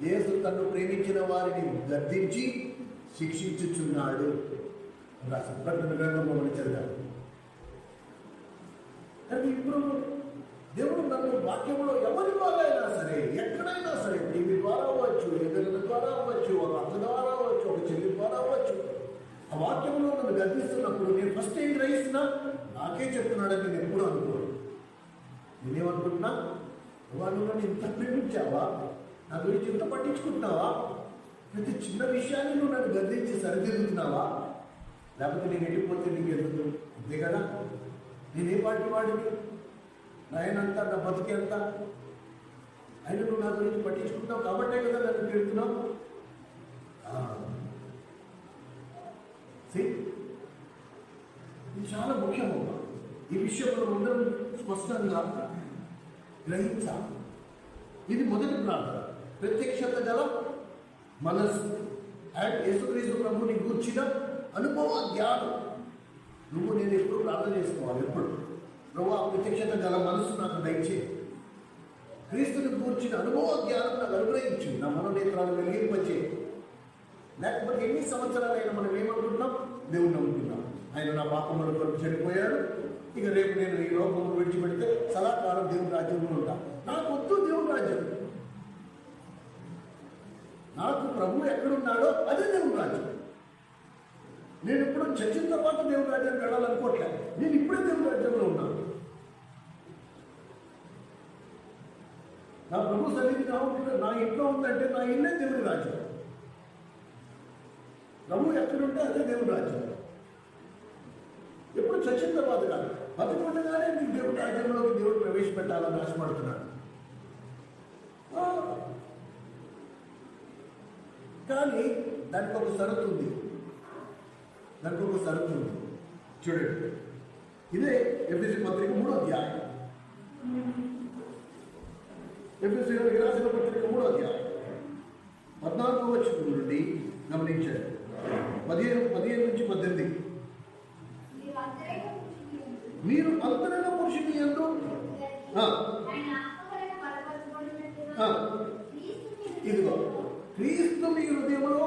యేసు తను ప్రేమించిన వారిని గర్దించి శిక్షించుచున్నాడు. ప్రకటన గ్రంథంలో మనం చదివాము. కానీ ఇప్పుడు దేవుడు నన్ను వాక్యంలో ఎవరి ద్వారా అయినా సరే, ఎక్కడైనా సరే, టీవీ ద్వారా అవ్వచ్చు, ఎదురుల ద్వారా అవ్వచ్చు, ఒక అత్త ద్వారా అవ్వచ్చు, ఒక చెల్లి ద్వారా అవ్వచ్చు, ఆ వాక్యంలో నన్ను గర్దిస్తున్నప్పుడు నేను ఫస్ట్ ఏం గ్రహిస్తున్నా, నాకే చెప్తున్నాడని నేను ఎప్పుడు అనుకోను. నేనేమనుకుంటున్నా, వాళ్ళు నన్ను ఇంత ప్రేమించావా, నా గురించి ఇంత పట్టించుకుంటున్నావా, ప్రతి చిన్న విషయాన్ని నువ్వు నన్ను గర్దించి సరిదిద్దుతున్నావా, లేకపోతే నేను వెళ్ళిపోతే నీకు ఎందుకు? అంతే కదా, నేనే పాటి వాడిని, నాయనంతా, నా బతికేంత, అయినా నువ్వు నా గురించి పట్టించుకుంటావు కాబట్టే కదా నన్ను తిడుతున్నావు. ఇది చాలా ముఖ్యము. ఈ విషయంలో అందరం స్పష్టంగా గ్రహించాలి. ఇది మొదటి ప్రార్థన, ప్రత్యక్షత గల మనస్సు అండ్ యేసుక్రీస్తు ప్రభుని గూర్చిన అనుభవ జ్ఞానం. నువ్వు నేను ఎప్పుడు ప్రార్థన చేసుకోవాలి, ఎప్పుడు ప్రభు ఆ ప్రత్యక్షత గల మనస్సు నాకు దయచేయి, క్రీస్తుని కూర్చిన అనుభవ జ్ఞానం నాకు అనుగ్రహించు, నా మనోనేత్రాలు వెలిగింపచే. లేకపోతే ఎన్ని సంవత్సరాలైనా మనం ఏమనుకుంటున్నాం, దేవుణ్ణి నమ్ముతున్నాం, ఆయన నా పాపముల కొరకు చనిపోయాడు, ఇక రేపు నేను ఈ లోకమును విడిచిపెడితే సదాకాలం దేవుని రాజ్యంలో ఉంటా. నాకు వద్దు దేవుని రాజ్యం, నాకు ప్రభు ఎక్కడున్నాడో అదే దేవుని రాజ్యం. నేను ఇప్పుడు చచ్చిన తర్వాత దేవుని రాజ్యానికి వెళ్ళాలనుకోవట్లేదు, నేను ఇప్పుడే దేవుని రాజ్యంలో ఉన్నాను. నా ప్రభు సన్నిధి నా ఇంట్లో ఉందంటే నా ఇల్లే దేవుని రాజ్యం. ప్రభు ఎక్కడుంటే అదే దేవుని రాజ్యం. ఎప్పుడు చచ్చిన తర్వాత కాదు, బతుకుండగానే నీకు దేవుడి రాజ్యంలోకి దేవుడు ప్రవేశపెట్టాలని ఆశపడుతున్నాడు. కానీ దానికి ఒక షరతు ఉంది, చూడండి. ఇదే ఎఫెసీ పత్రిక 3వ అధ్యాయం, ఎఫెసీయులకు రాసిన పత్రిక 3వ అధ్యాయం 14వ వచనం నుండి గమనించండి. 15 నుంచి 18. మీరు అంతరంగ పురుషుని యందు ఇదిగో క్రీస్తు మీ హృదయంలో,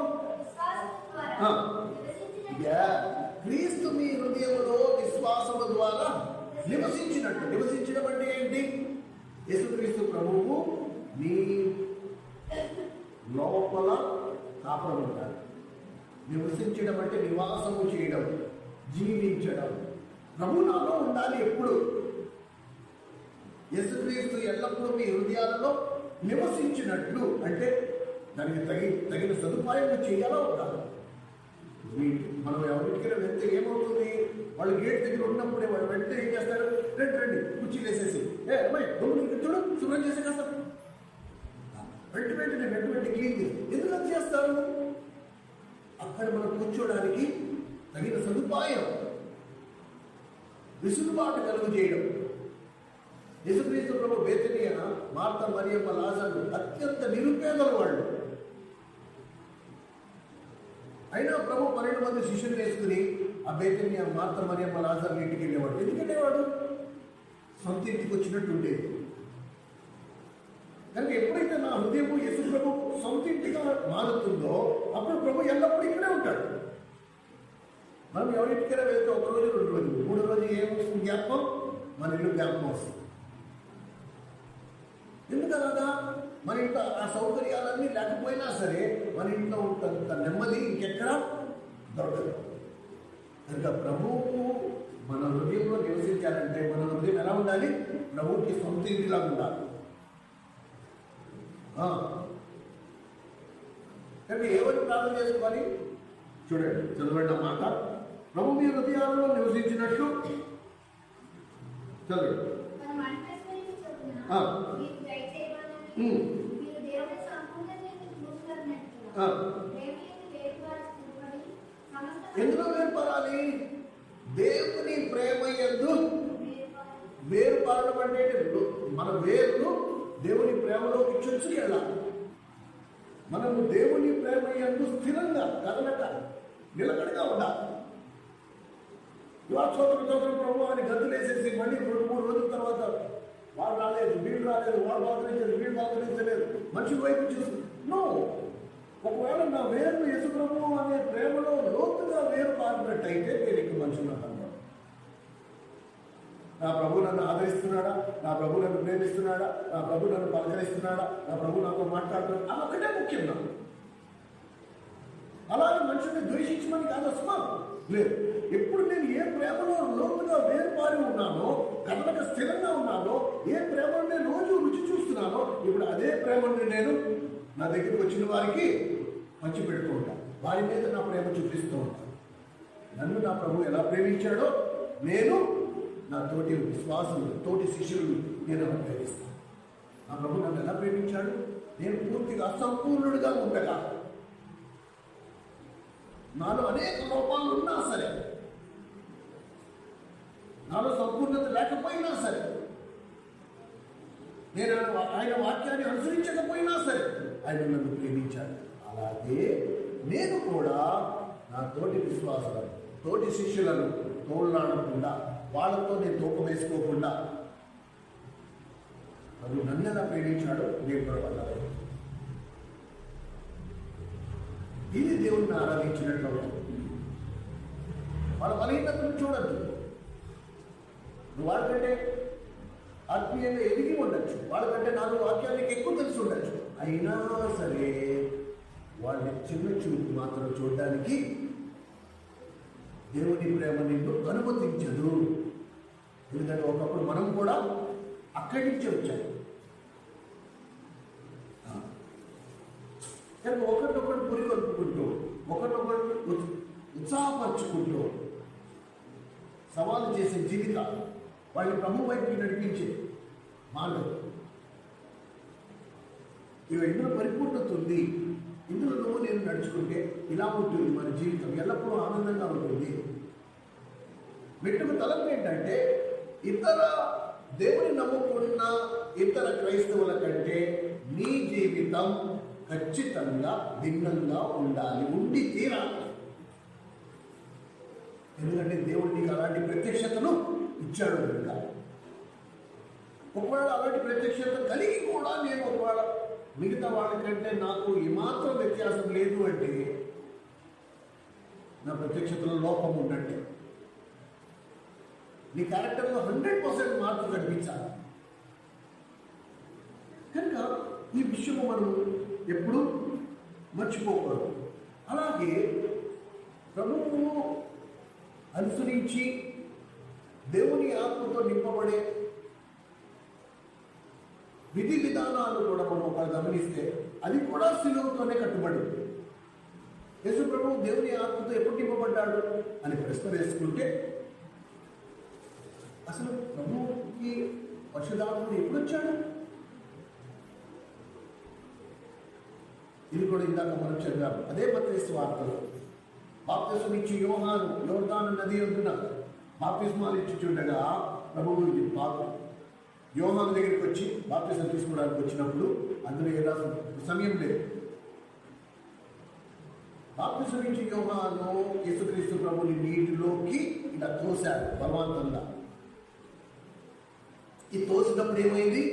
క్రీస్తు మీ హృదయంలో విశ్వాసము ద్వారా నివసించినట్టు. నివసించడం అంటే ఏంటి? యేసుక్రీస్తు ప్రభువు నీ లోపల కాపురం ఉంటాడు. నివసించడం అంటే నివాసము చేయడం, జీవించడం. ప్రభు నాలో ఉండాలి ఎప్పుడు. యేసుక్రీస్తు ఎల్లప్పుడూ మీ హృదయాలలో నివసించినట్లు అంటే దానికి తగిన సదుపాయం చేయాలా ఉండాలి. మనం ఎవరింటికైనా వెళ్తే ఏమవుతుంది, వాళ్ళు గేట్ దగ్గర ఉన్నప్పుడే వాళ్ళు వెంటనే ఏం చేస్తారు, రండి కుర్చీలు వేసేసి అమ్మాయి చూడు శుభ్రం చేసే కదా, వెంటనే క్లీన్ చేసి ఎందుకు చేస్తారు? అక్కడ మనం కూర్చోడానికి తగిన సదుపాయం, విసులుబాటు కలుగు చేయడం. యేసుక్రీస్తు ప్రభు బేతనీయ, మార్త, మరియమ్మ, లాజరు అత్యంత నిరుపేదల వాళ్ళు. అయినా ప్రభు 12 మంది శిష్యులు వేసుకుని ఆ బేతనీయ, మార్త, మరియమ్మ, లాజరు ఇంటికి వెళ్ళేవాడు. ఎందుకు వెళ్ళేవాడు? సొంత ఇంటికి వచ్చినట్టు ఉండేది. కనుక ఎప్పుడైతే నా హృదయము యేసు ప్రభు సొంత ఇంటిగా మారుతుందో అప్పుడు ప్రభు ఎల్లప్పుడూ ఇక్కడే ఉంటాడు. మనం ఎవరింటికైనా వెళ్తే 1 రోజు 2 రోజులు 3 రోజు ఏమొస్తుంది జ్ఞాపకం? మన ఇల్లు జ్ఞాపకం వస్తుంది. ఎందుకనగా మన ఇంట్లో ఆ సౌకర్యాలన్నీ లేకపోయినా సరే మన ఇంట్లో ఉంటంత నెమ్మది ఇంకెక్కడ దొరకదు. కనుక ప్రభువుకు మన హృదయంలో నివసించాలంటే మన హృదయం ఎలా ఉండాలి? ప్రభువుకి సొంత ఇంటిలా ఉండాలి. కానీ ఎవరు ప్రార్థన చేసుకోవాలి? చూడండి, చదవండి మాట. ప్రభు మీ హృదయాలలో నివసించినట్లు చదవండి. ఎందులో వేర్పడాలి? దేవుని ప్రేమ యందు వేరు పారడం అంటే మన వేరును దేవుని ప్రేమలోకి చొచ్చుకెళ్ళాలి. మనము దేవుని ప్రేమ యందు స్థిరంగా కదలక నిలకడగా ఉండాలి. ఇవాళ చోదరు ప్రభు అని గంతులేసేసి మళ్ళీ 2-3 రోజుల తర్వాత వాడు రాలేదు, వీళ్ళు రాలేదు, వాడు బాధరించలేదు, వీళ్ళు బాధరించలేదు, మనిషి వైపు చూసి నో. ఒకవేళ నా వేరు యేసు ప్రభు అనే ప్రేమలో లోతుగా వేరు పారినట్టయితే నేను ఇక్కడ మనుషులు అన్నాను. నా ప్రభు నన్ను ఆదరిస్తున్నాడా, నా ప్రభు నన్ను ప్రేమిస్తున్నాడా, నా ప్రభు నన్ను పలకరిస్తున్నాడా, నా ప్రభు నాతో మాట్లాడుతున్నాడు, అది ఒకటే ముఖ్యం నాకు. అలాగే మనుషుల్ని ద్వేషించమని కాదు అసలు లేదు. ఎప్పుడు నేను ఏ ప్రేమలో లోతుగా వేరుపారి ఉన్నానో, కదలక స్థిరంగా ఉన్నానో, ఏ ప్రేమను నేను రోజు రుచి చూస్తున్నానో, ఇప్పుడు అదే ప్రేమని నేను నా దగ్గరికి వచ్చిన వారికి పంచిపెడుతూ ఉంటాను. వారి మీద నా ప్రేమ చూపిస్తూ ఉంటాను. నన్ను నా ప్రభు ఎలా ప్రేమించాడో నేను నా తోటి విశ్వాసులు, తోటి శిష్యులు నేను ఎలా ప్రేమిస్తాను. నా ప్రభు నన్ను ఎలా ప్రేమించాడు? నేను పూర్తిగా అసంపూర్ణుడిగా ఉండగా, నాలో అనేక లోపాలు ఉన్నా సరే, నాలో సంపూర్ణత లేకపోయినా సరే, నేను ఆయన వాక్యాన్ని అనుసరించకపోయినా సరే, ఆయన నన్ను ప్రేమించాడు. అలాగే నేను కూడా నా తోటి విశ్వాసాలను, తోటి శిష్యులను తోళ్ళాడకుండా, వాళ్ళతో నేను తూకం వేసుకోకుండా, అది నన్ను ఎలా ప్రేమించాడో నేను కూడా వాళ్ళ ఇది దేవుడిని ఆరాధించినట్లు అవుతుంది. వాళ్ళ బలహీనతను చూడద్దు. నువ్వు వాళ్ళకంటే ఆత్మీయంగా ఎదిగి ఉండొచ్చు, వాళ్ళకంటే 4 వాక్యాలకి ఎక్కువ తెలిసి ఉండొచ్చు, అయినా సరే వాళ్ళని చిన్న చూపు మాత్రం చూడడానికి దేవుని ప్రేమ నిన్ను అనుమతించదు. ఎందుకంటే ఒకప్పుడు మనం కూడా అక్కడి నుంచి వచ్చాము. కనుక ఒకరినొకరు పురికొల్పుకుంటూ, ఒకరినొకరు ఉత్సాహపరుచుకుంటూ సవాలు చేసే జీవితాలు వాళ్ళని ప్రభు వైపుకి నడిపించే మార్గం. ఇక ఇందులో పరిపూర్ణత ఉంది. ఇందులో నువ్వు నేను నడుచుకుంటే ఇలా ఉంటుంది మన జీవితం, ఎల్లప్పుడూ ఆనందంగా ఉంటుంది. మెట్టుకు తలంపు ఏంటంటే, ఇతర దేవుని నమ్ముకున్న ఇతర క్రైస్తవుల కంటే నీ జీవితం ఖచ్చితంగా భిన్నంగా ఉండాలి, ఉండి తీరాలి. ఎందుకంటే దేవుడు నీకు అలాంటి ప్రత్యక్షతను ఇచ్చాడు కనుక. ఒకవేళ అలాంటి ప్రత్యక్షత కలిగి కూడా నేను ఒకవేళ మిగతా వాళ్ళకంటే నాకు ఏమాత్రం వ్యత్యాసం లేదు అంటే నా ప్రత్యక్షతలో లోపం ఉన్నట్టే. నీ క్యారెక్టర్లో 100% మార్పు కనిపించాలి. కనుక ఈ విషయము మనం ఎప్పుడు మర్చిపోకూడదు. అలాగే ప్రభువును అనుసరించి దేవుని ఆత్మతో నింపబడే విధి విధానాలు కూడా మనం ఒకరు గమనిస్తే అది కూడా సిలువతోనే కట్టుబడింది. యేసు ప్రభువు దేవుని ఆత్మతో ఎప్పుడు నింపబడ్డాడు అని ప్రశ్న వేసుకుంటే, అసలు ప్రభువుకి పరిశుద్ధాత్ముడు ఎప్పుడు వచ్చాడు? ఇది కూడా ఇందాక మనం చదివాము. అదే మత్తయి వార్తలో బాప్తిస్మం ఇచ్చి యోహాను యోర్దాను నది ఒడ్డున బాప్తిస్మాలు ఇచ్చుచుండగా ప్రభువు యోహాను దగ్గరికి వచ్చి బాప్తిస్మం తీసుకోవడానికి వచ్చినప్పుడు అందులో ఏదో సమయం లేదు. బాప్తిస్మం ఇచ్చి యోహాను యేసుక్రీస్తు ప్రభుని నీటిలోకి ఇలా తోశాడు బలవంతంగా. ఈ తోసినప్పుడు ఏమైంది?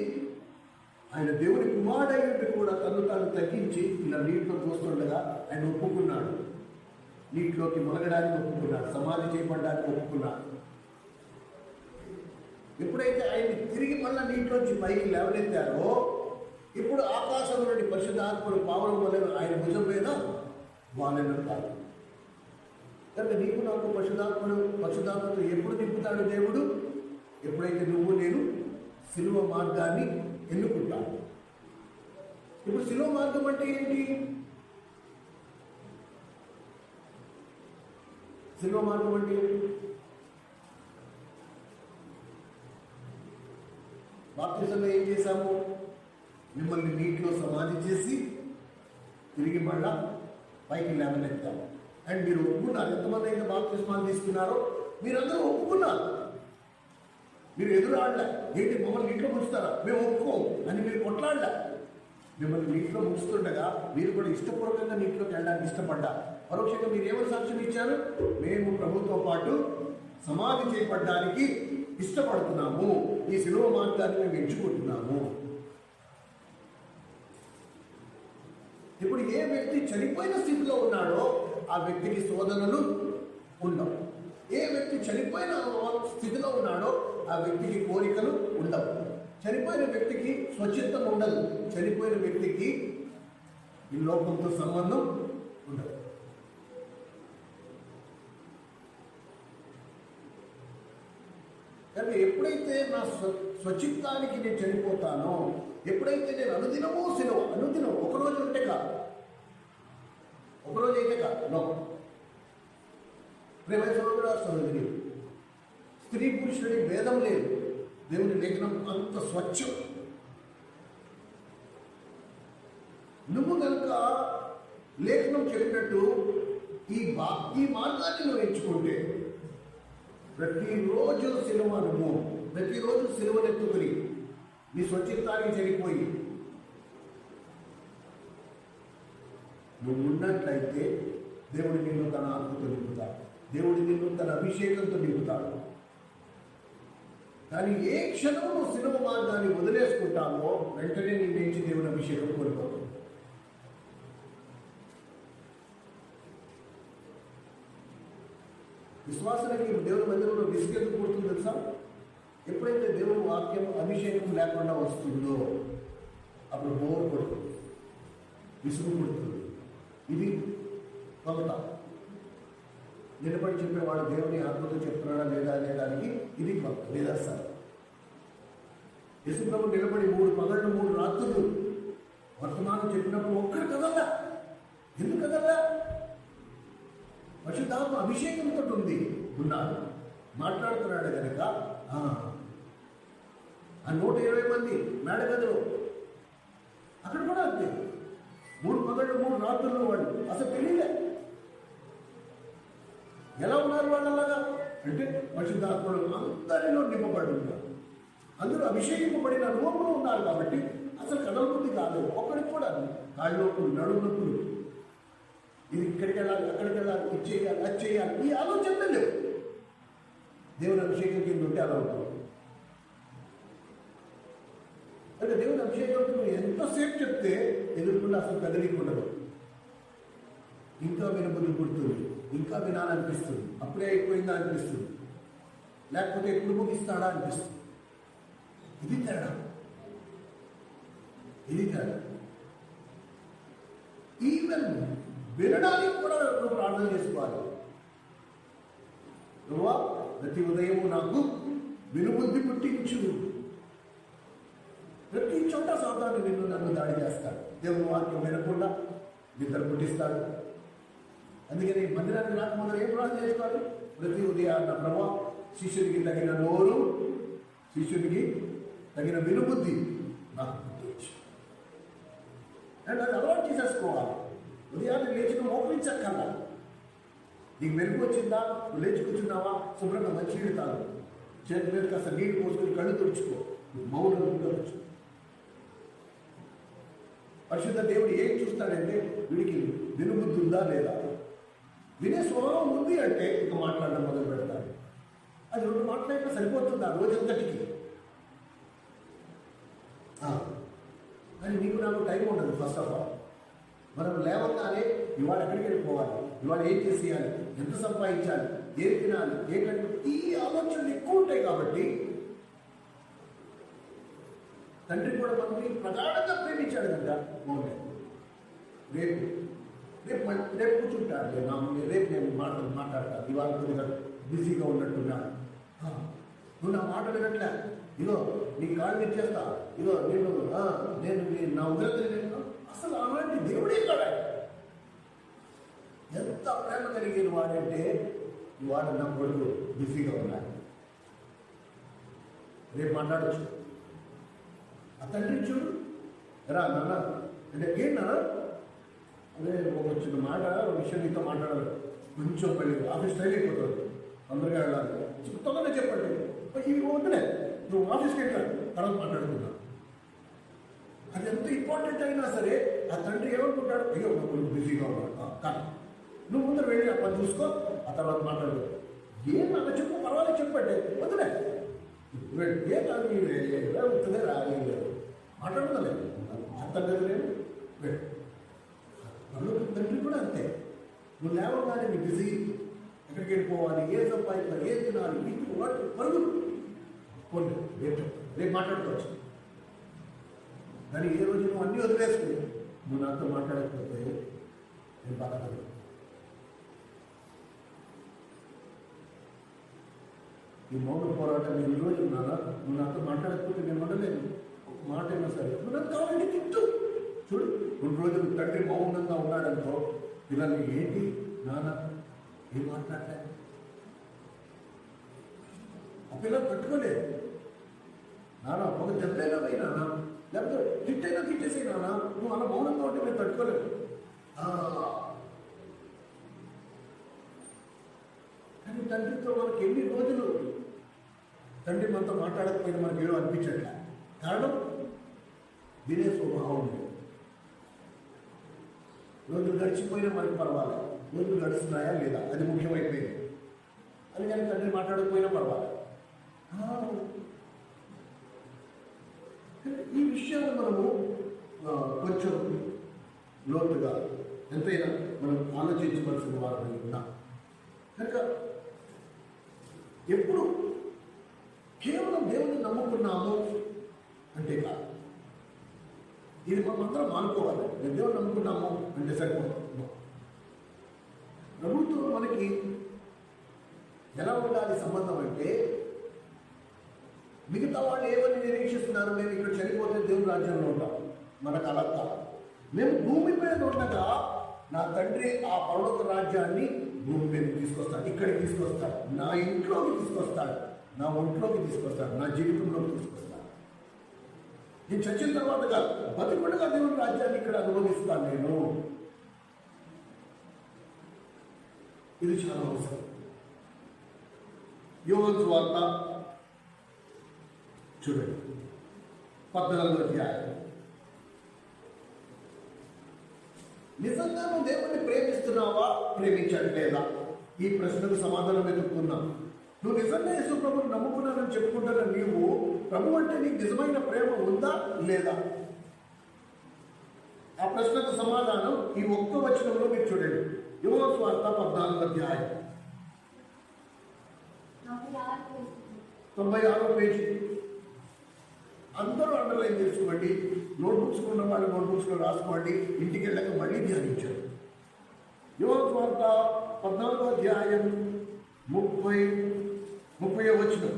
ఆయన దేవుని కుమారుడైనట్టు కూడా తను తాను తగ్గించి ఇలా నీటిలో తోస్తుండగా ఆయన ఒప్పుకున్నాడు. నీటిలోకి మునగడానికి ఒప్పుకున్నాడు, సమాధి చేయబడ్డానికి ఒప్పుకున్నాడు. ఎప్పుడైతే ఆయన తిరిగి మళ్ళీ నీటిలోంచి పైకి లేవనెత్తారో, ఇప్పుడు ఆకాశం నుండి పరిశుద్ధాత్ముడు పావనం వల్ల ఆయన భుజం మీద వానెత్తాడు. కనుక నీకు నాకు పరిశుద్ధాత్మతో ఎప్పుడు నింపుతాడు దేవుడు? ఎప్పుడైతే నువ్వు నేను సిలువ మార్గాన్ని ఎన్నుకుంటాను. ఇప్పుడు సిలువ మార్గం అంటే ఏంటి? సిలువ మార్గం అంటే బాప్తిజంలో ఏం చేశాము? మిమ్మల్ని నీటిలో సమాధి చేసి తిరిగి మళ్ళా పైకి లేవనెత్తాము. అండ్ మీరు ఒప్పుకున్నారు. ఎంతమంది అయితే బాప్తిస్మాలు తీసుకున్నారో మీరందరూ ఒప్పుకున్నారు. మీరు ఎదురాడలే. ఏంటి మమ్మల్ని నీటిలో ముంచుతారా, మేము ఒప్పుకోం అని మీరు కొట్లాడలే. మిమ్మల్ని నీటిలో ముంచుతుండగా మీరు కూడా ఇష్టపూర్వకంగా నీటిలోకి వెళ్ళడానికి ఇష్టపడ్డా. పరోక్షంగా మీరు ఏమని సాక్ష్యం ఇచ్చారు? మేము ప్రభుతో పాటు సమాధి చేయబడ్డానికి ఇష్టపడుతున్నాము, ఈ శిలువ మార్గాన్ని మేము ఎంచుకుంటున్నాము. ఇప్పుడు ఏ వ్యక్తి చనిపోయిన స్థితిలో ఉన్నాడో ఆ వ్యక్తికి శోధనలు ఉండవు. ఏ వ్యక్తి చనిపోయిన స్థితిలో ఉన్నాడో ఆ వ్యక్తికి కోరికలు ఉండవు. చనిపోయిన వ్యక్తికి స్వచ్ఛత్వం ఉండదు. చనిపోయిన వ్యక్తికి ఈ లోకంతో సంబంధం ఉండదు. కానీ ఎప్పుడైతే నా స్వచిత్తానికి నేను చనిపోతానో, ఎప్పుడైతే నేను అనుదినమూ సిలువ, అనుదినం ఒకరోజు ఉంటే కాదు, ఒకరోజు అయితే కాదు, నో. ప్రేమ సహోదరుడు, స్త్రీ పురుషుడి భేదం లేదు. దేవుని లేఖనం అంత స్వచ్ఛం. నువ్వు కనుక లేఖనం చెప్పినట్టు ఈ మార్గాన్ని నువ్వు ఎంచుకుంటే, ప్రతిరోజు సిలువ అనుభవం, ప్రతిరోజు సిలువనెత్తుకుని నీ స్వచ్ఛతానికి చనిపోయి నువ్వు ఉన్నట్లయితే దేవుడు నిన్ను తన ఆత్మతో నింపుతాడు. దేవుడు నిన్ను తన అభిషేకంతో నింపుతాడు. కానీ ఏ క్షణం నువ్వు సిలువ మార్గాన్ని వదిలేసుకుంటావో వెంటనే నీ నుంచి దేవుని అభిషేకం కోల్పోతుంది. విశ్వాసానికి దేవుని మందిరంలో విసుగెందుకు పుడుతుంది తెలుసా? ఎప్పుడైతే దేవుని వాక్యం అభిషేకం లేకుండా వస్తుందో అప్పుడు బోర్ పడుతుంది, విసుగు పుడుతుంది. ఇది కొలత. నిలబడి చెప్పేవాడు దేవుని ఆత్మతో చెప్తున్నాడా లేదా అనే దానికి ఇది కొలత, లేదా సార్. యేసుప్రభు నిలబడి 3 పగళ్ళు 3 రాత్రులు వర్తమానం చెప్పినప్పుడు ఒక్కడు కదల్లా. ఎందుకు కదల్లా? పరిశుద్ధాత్మ అభిషేకంతో ఉన్నాడు, మాట్లాడుతున్నాడు కనుక. ఆ 120 మంది మేడగదిలో అక్కడ కూడా అంతే. 3 పగళ్ళు 3 రాత్రుల్లో వాళ్ళు అసలు తెలియలే. ఎలా ఉన్నారు వాళ్ళలాగా అంటే పరిశుద్ధాత్మలు అందరిలో నింపబడి ఉన్నారు. అందరూ అభిషేకింపబడిన అనుభవంలో ఉన్నారు కాబట్టి అసలు కదలబుద్ధి కాదు. ఒక్కడికి కూడా కాళ్ళ నొప్పులు, నడుము నొప్పులు, ఇది ఇక్కడికి వెళ్ళాలి, అక్కడికి వెళ్ళాలి, ఇది చేయాలి, అది చేయాలి, ఈ ఆలోచన లేవు. దేవుని అభిషేకం కింద ఉంటే అలా ఉంటుంది. అంటే దేవుని అభిషేకంతో నువ్వు ఎంతసేపు చెప్తే ఎదుర్కొంటే అసలు కదలికుండదు. ఇంకా వినబుద్ధి పుడుతుంది, ఇంకా వినాలనిపిస్తుంది, అప్పుడే అయిపోయిందా అనిపిస్తుంది, లేకపోతే ఎప్పుడు ముగిస్తాడా అనిపిస్తుంది. ఇది తేడా, ఇది తేడా. ఈవెన్ వినడానికి కూడా నువ్వు ప్రార్థన చేసుకోవాలి. నువ్వా ప్రతి ఉదయము నాకు వినుబుద్ధి పుట్టించు. ప్రతి చోట సాతాను నన్ను దాడి చేస్తాడు. దేవుని వాక్యం వినకుండా నిద్ర పుట్టిస్తాడు. అందుకని మందిరానికి రాకముందు ఏం ప్రార్థన చేసుకోవాలి? ప్రతి ఉదయాన్న ప్రభా శిష్యుడికి తగిన నోరు, శిష్యుడికి తగిన వినుబుద్ధి నాకు పుట్టించు. అండ్ అది అలవాటు చేసేసుకోవాలి. ఉదయాన్నే లేచిన మోకరించక్కర్లా. నీకు మెరుగు వచ్చిందా, నువ్వు లేచి కూర్చున్నావా, శుభ్రంగా మంచినీళ్ళు తాగు, చేతి మీద కాస్త నీళ్ళు పోసుకొని కళ్ళు తుడుచుకో, మౌనం ఉండవచ్చు. పరిశుద్ధ దేవుడు ఏం చూస్తాడంటే వీడికి వినుబుద్ధి ఉందా లేదా. వినే స్వభావం ఉంది అంటే ఇక మాట్లాడడం మొదలు పెడతాడు. అది 2 మాట్లాడినా సరిపోతుంది ఆ రోజంతటికి. కానీ నీకు నాకు టైం ఉండదు. ఫస్ట్ ఆఫ్ ఆల్ మనం లేవగానే ఇవాళ ఎక్కడికి వెళ్ళిపోవాలి, ఇవాళ ఏం చేసేయాలి, ఎంత సంపాదించాలి, ఏం తినాలి, ఏంటంటే ఈ ఆలోచనలు ఎక్కువ ఉంటాయి. కాబట్టి తండ్రి కూడా మనకి ప్రగాఢంగా ప్రేమించాడు కదా. రేపు కూర్చుంటాడు, రేపు నేను మాట్లాడతాను, ఇవాళ కొద్దిగా బిజీగా ఉన్నట్టున్నాడు. నువ్వు నా మాట వినట్లే, ఇదో నీ కాళ్ళు ఇచ్చేస్తా, ఇదో నేను నా ఉగ్రత. అసలు అలాంటి దేవుడే కాడా. ఎంత ప్రేమ కలిగిన వాడంటే వాడు నా కొడుకు బిజీగా ఉన్నాడు, రేపు మాట్లాడచ్చు. ఆ తండ్రి చూడు, రా నాన్న అంటే ఏంటన్నా, అదే ఒక చిన్న మాట, ఒక విషయం నీతో మాట్లాడాలి, కొంచెం మళ్ళీ ఆఫీస్ టైం అయిపోతుంది, తొందరగా వెళ్ళాలి, తొందరగా చెప్పండి. ఇవి వద్దులే, నువ్వు ఆఫీస్కి వెళ్ళా తర్వాత మాట్లాడుకున్నావు. అది ఎంత ఇంపార్టెంట్ అయినా సరే ఆ తండ్రి ఏమనుకుంటాడు, అయ్యో నా కొడుకు బిజీగా ఉన్నాడు కానీ నువ్వు ముందర వెళ్ళి ఆ పని చూసుకో, ఆ తర్వాత మాట్లాడు. ఏం నాకు చెప్పు, పర్వాలేదు చెప్పండి, వద్దులే ఏ అవుతుందే రాలేదు మాట్లాడుతుందే అర్థం కదా లేదు వెళ్ళు. తండ్రి కూడా అంతే, నువ్వు లేవగానే నీ బిజీ, ఎక్కడికి వెళ్ళిపోవాలి, ఏ సంపాదించాలి, ఏ తినాలి, ఇంటికి వాటి పరుగులు కొన్ని రేపు మాట్లాడుకోవచ్చు. కానీ ఏ రోజు నువ్వు అన్నీ వదిలేసుకుని నువ్వు నాతో మాట్లాడకపోతే నేను బాధపడదు. ఈ మౌన పోరాటం ఈ రోజు ఉన్నానా, నువ్వు నాతో మాట్లాడకపోతే నేను ఉండలేను. ఒక మాట అయినా సరే నువ్వు నాకు కావాలంటే తిట్టు. చూడు, 2 రోజులు తండ్రి మౌనంగా ఉన్నాడనుకో, పిల్లల్ని ఏంటి నాన్న ఏం మాట్లాడలే, ఆ పిల్లలు పెట్టుకోలేదు. నాన్న ఒక దెబ్బైనా పోయినా, లేకపోతే తిట్టైనా తిట్టేసేనా, నువ్వు అలా మౌనంగా ఉంటే మేము తట్టుకోలేదు. కానీ తండ్రితో మనకి ఎన్ని రోజులు తండ్రి మనతో మాట్లాడకపోయినా మనకి ఏదో అనిపించట్లే. కారణం వినే స్వభావం లేదు. రోజులు గడిచిపోయినా మనకి పర్వాలేదు, రోజులు గడుస్తున్నాయా లేదా అది ముఖ్యమైపోయింది. అని కానీ తండ్రి మాట్లాడకపోయినా పర్వాలేదు. ఈ విషయాలు మనము కొంచెం లోతుగా ఎంతైనా మనం ఆలోచించవలసిన వారని ఉన్నాం. కనుక ఎప్పుడు కేవలం దేవుని నమ్ముకున్నాము అంటే కాదు, ఇది మనం అందరం మానుకోవాలి. మేము దేవుని నమ్ముకున్నాము అంటే సరిపోతుంది. ప్రభుత్వం మనకి ఎలా ఉండాలి సంబంధం అంటే, మిగతా వాళ్ళు ఏమని నిరీక్షిస్తున్నారు, మేము ఇక్కడ చనిపోతే దేవుని రాజ్యంలో ఉంటాం, మనకు అలా కాదు. మేము భూమి మీద ఉండగా నా తండ్రి ఆ పరలోక రాజ్యాన్ని భూమి మీద తీసుకొస్తాడు, ఇక్కడికి తీసుకొస్తాడు, నా ఇంట్లోకి తీసుకొస్తాడు, నా ఒంట్లోకి తీసుకొస్తాడు, నా జీవితంలోకి తీసుకొస్తాడు. నేను చచ్చిన తర్వాత కాదు, బతికుండగా దేవుని రాజ్యాన్ని ఇక్కడ అనుభవిస్తాను నేను. ఇది చాలా అవసరం. యోహాను సువార్త చూడండి 14వ అధ్యాయం. నిజంగా నువ్వు దేవుణ్ణి ప్రేమిస్తున్నావా, ప్రేమించట్లేదా? ఈ ప్రశ్నకు సమాధానం వెతుక్కున్నావు. నువ్వు నిజంగా యేసు ప్రభువుని నమ్ముకున్నానని చెప్పుకుంటున్న నీవు, ప్రభు అంటే నీకు నిజమైన ప్రేమ ఉందా లేదా? ఆ ప్రశ్నకు సమాధానం ఈ ఒక్క వచనంలో మీరు చూడండి. యోహాను సువార్త 14వ అధ్యాయం 96వ పేజీ. అందరూ అండర్లైన్ చేసుకోండి, నోట్బుక్స్ ఉన్న వాళ్ళు నోట్బుక్స్లో రాసుకోండి, ఇంటికి వెళ్ళాక మళ్ళీ ధ్యానించారు. యోహాను సువార్త 14వ అధ్యాయం 30వ వచనం.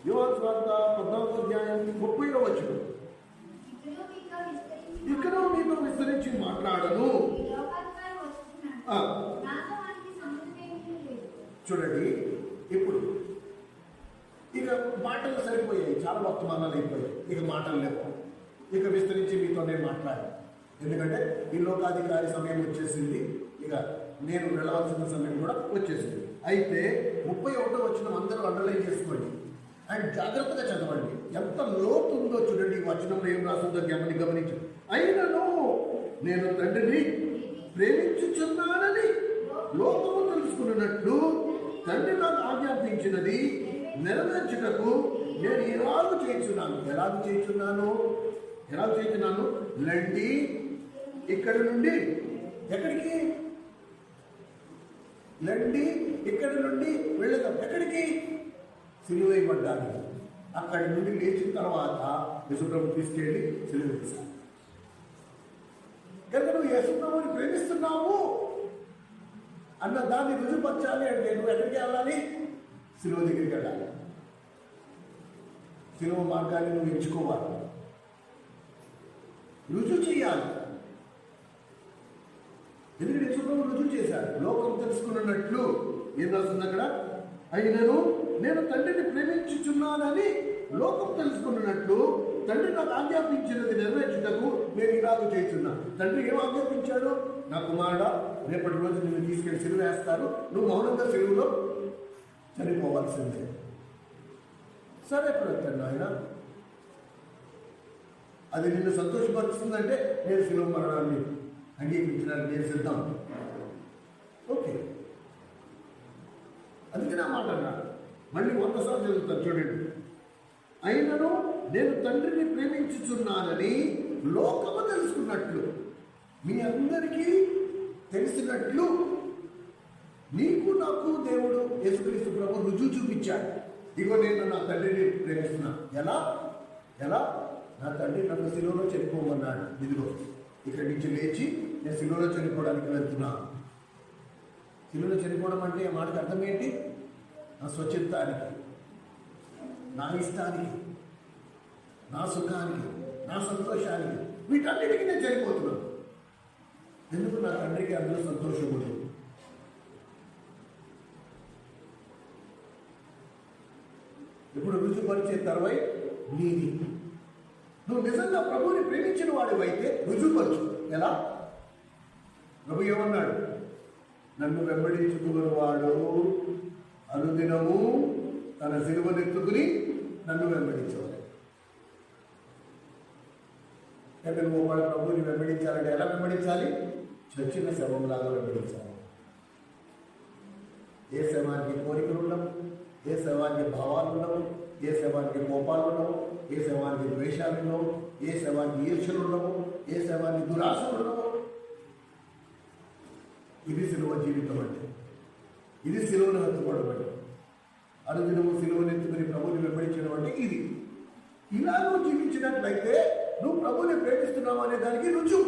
యోహాను సువార్త 14వ అధ్యాయం 30వ వచనం. ఇక్కడ మీతో విస్తరించి మాట్లాడను. చూడండి, ఇప్పుడు ఇక మాటలు సరిపోయాయి, చాలా వర్తమానాలు అయిపోయాయి, ఇక మాటలు లేవు. ఇక విస్తరించి మీతో నేను మాట్లాడాను, ఎందుకంటే ఈ లోకాధికారి సమయం వచ్చేసింది, ఇక నేను వెళ్ళవలసిన సమయం కూడా వచ్చేసింది. అయితే 31వ వచనం అందరూ అండర్లైన్ చేసుకోండి అండ్ జాగ్రత్తగా చదవండి. ఎంత లోతు ఉందో చూడండి. ఈ వచనంలో ఏం రాస్తుందో గమనించు. అయినను నేను తండ్రిని ప్రేమించుచున్నానని లోకము తెలుసుకున్నట్లు తండ్రి నాకు ఆజ్ఞాపించినది నెరవేర్చుటకు నేను ఎలాగూ చేయించున్నాను. ఎలాగ చేయించున్నాను? రండి ఇక్కడి నుండి ఎక్కడికి? రండి ఇక్కడి నుండి వెళదాం. ఎక్కడికి? సిలువైపడ్డానికి. అక్కడి నుండి లేచిన తర్వాత యేసుప్రభు తీసుకెళ్ళి సిలువ వేశాడు. కనుక నువ్వు యేసుప్రభుని ప్రేమిస్తున్నావు అన్న దాన్ని రుజుపరచాలి అంటే నువ్వు ఎక్కడికి వెళ్ళాలి? సిలువ దగ్గరికి వెళ్ళాలి. సిలువ మార్గాన్ని నువ్వు ఎంచుకోవాలి, రుజువు చేయాలి. ఎందుకంటే యేసుప్రభు రుజువు చేశాడు. లోకం తెలుసుకున్నట్లు ఏం రాస్తుంది అక్కడ? అయినను నేను తండ్రిని ప్రేమించుచున్నానని లోకం తెలుసుకున్నట్లు తండ్రి నాకు ఆజ్ఞాపించినది నెరవేర్చుటకు నేను ఇలాగ చేస్తున్నాను. తండ్రి ఏం ఆజ్ఞాపించాడు? నా కుమారుడా, రేపటి రోజు నిన్ను తీసుకెళ్ళి సిలువ వేస్తారు, నువ్వు మౌనంగా సిలువలో చనిపోవాల్సిందే. సరే ప్రొత్తండి ఆయన, అది నిన్ను సంతోషపరుస్తుందంటే నేను శిలువ మరణాన్ని అంగీకరించడానికి నేను సిద్ధం. ఓకే, అందుకే నా మాట అన్నాడు. మళ్ళీ 100 సార్లు చదువుతాను చూడండి. అయినను నేను తండ్రిని ప్రేమించుచున్నానని లోకము తెలుసుకున్నట్లు, మీ అందరికీ తెలిసినట్లు నీకు నాకు దేవుడు యేసుక్రీస్తు ప్రభు రుజువు చూపించాడు. ఇగో నేను నా తండ్రిని ప్రేమిస్తున్నా. ఎలా ఎలా నా తండ్రి నన్ను శిలువలో చనిపోమన్నాడు. ఇదిగో ఇక్కడి నుంచి లేచి నేను శిలువలో చనిపోవడానికి వెళ్తున్నాను. శిలువలో చనిపోవడం అంటే ఆ మాటకు అర్థం ఏంటి? నా స్వచ్ఛతానికి, నా ఇష్టానికి, నా సుఖానికి, నా సంతోషానికి, వీటన్నిటికీ నేను చనిపోతున్నాను. ఎందుకు? నా తండ్రికి అందులో సంతోషం ఉంది. ఇప్పుడు రుజువుపరిచే తర్వై నీది. నువ్వు నిజంగా ప్రభువుని ప్రేమించిన వాడివైతే రుజువుపరచు. ఎలా? ప్రభు ఏమన్నాడు? నన్ను వెంబడించుకున్నవాడు అనుదినము తన సిలువనెత్తుకుని నన్ను వెంబడించవాలి. అంటే నువ్వు వాడు ప్రభువుని వెంబడించాలంటే ఎలా వెంబడించాలి? చచ్చిన శవంలాగా వెంబడించాలి. ఏ శవానికి కోరికలు ఉండవు, ఏ శవానికి భావాలు ఉండవు, ఏ శవానికి కోపాలు ఉండవు, ఏ శవానికి ద్వేషాలు ఉండవు, ఏ శవానికి ఈర్ష్యలు ఉండవు, ఏ శవానికి దురాశలు ఉండవు. ఇది సిలువ జీవితం అంటే. ఇది సిలువను ఎత్తుకోవడం అంటే. అనుదినము సిలువను ఎత్తుకుని ప్రభువుని వెంబడించడం అంటే ఇది. ఇలా నువ్వు జీవించినట్లయితే నువ్వు ప్రభువుని ప్రేమిస్తున్నావు అనే దానికి రుజువు.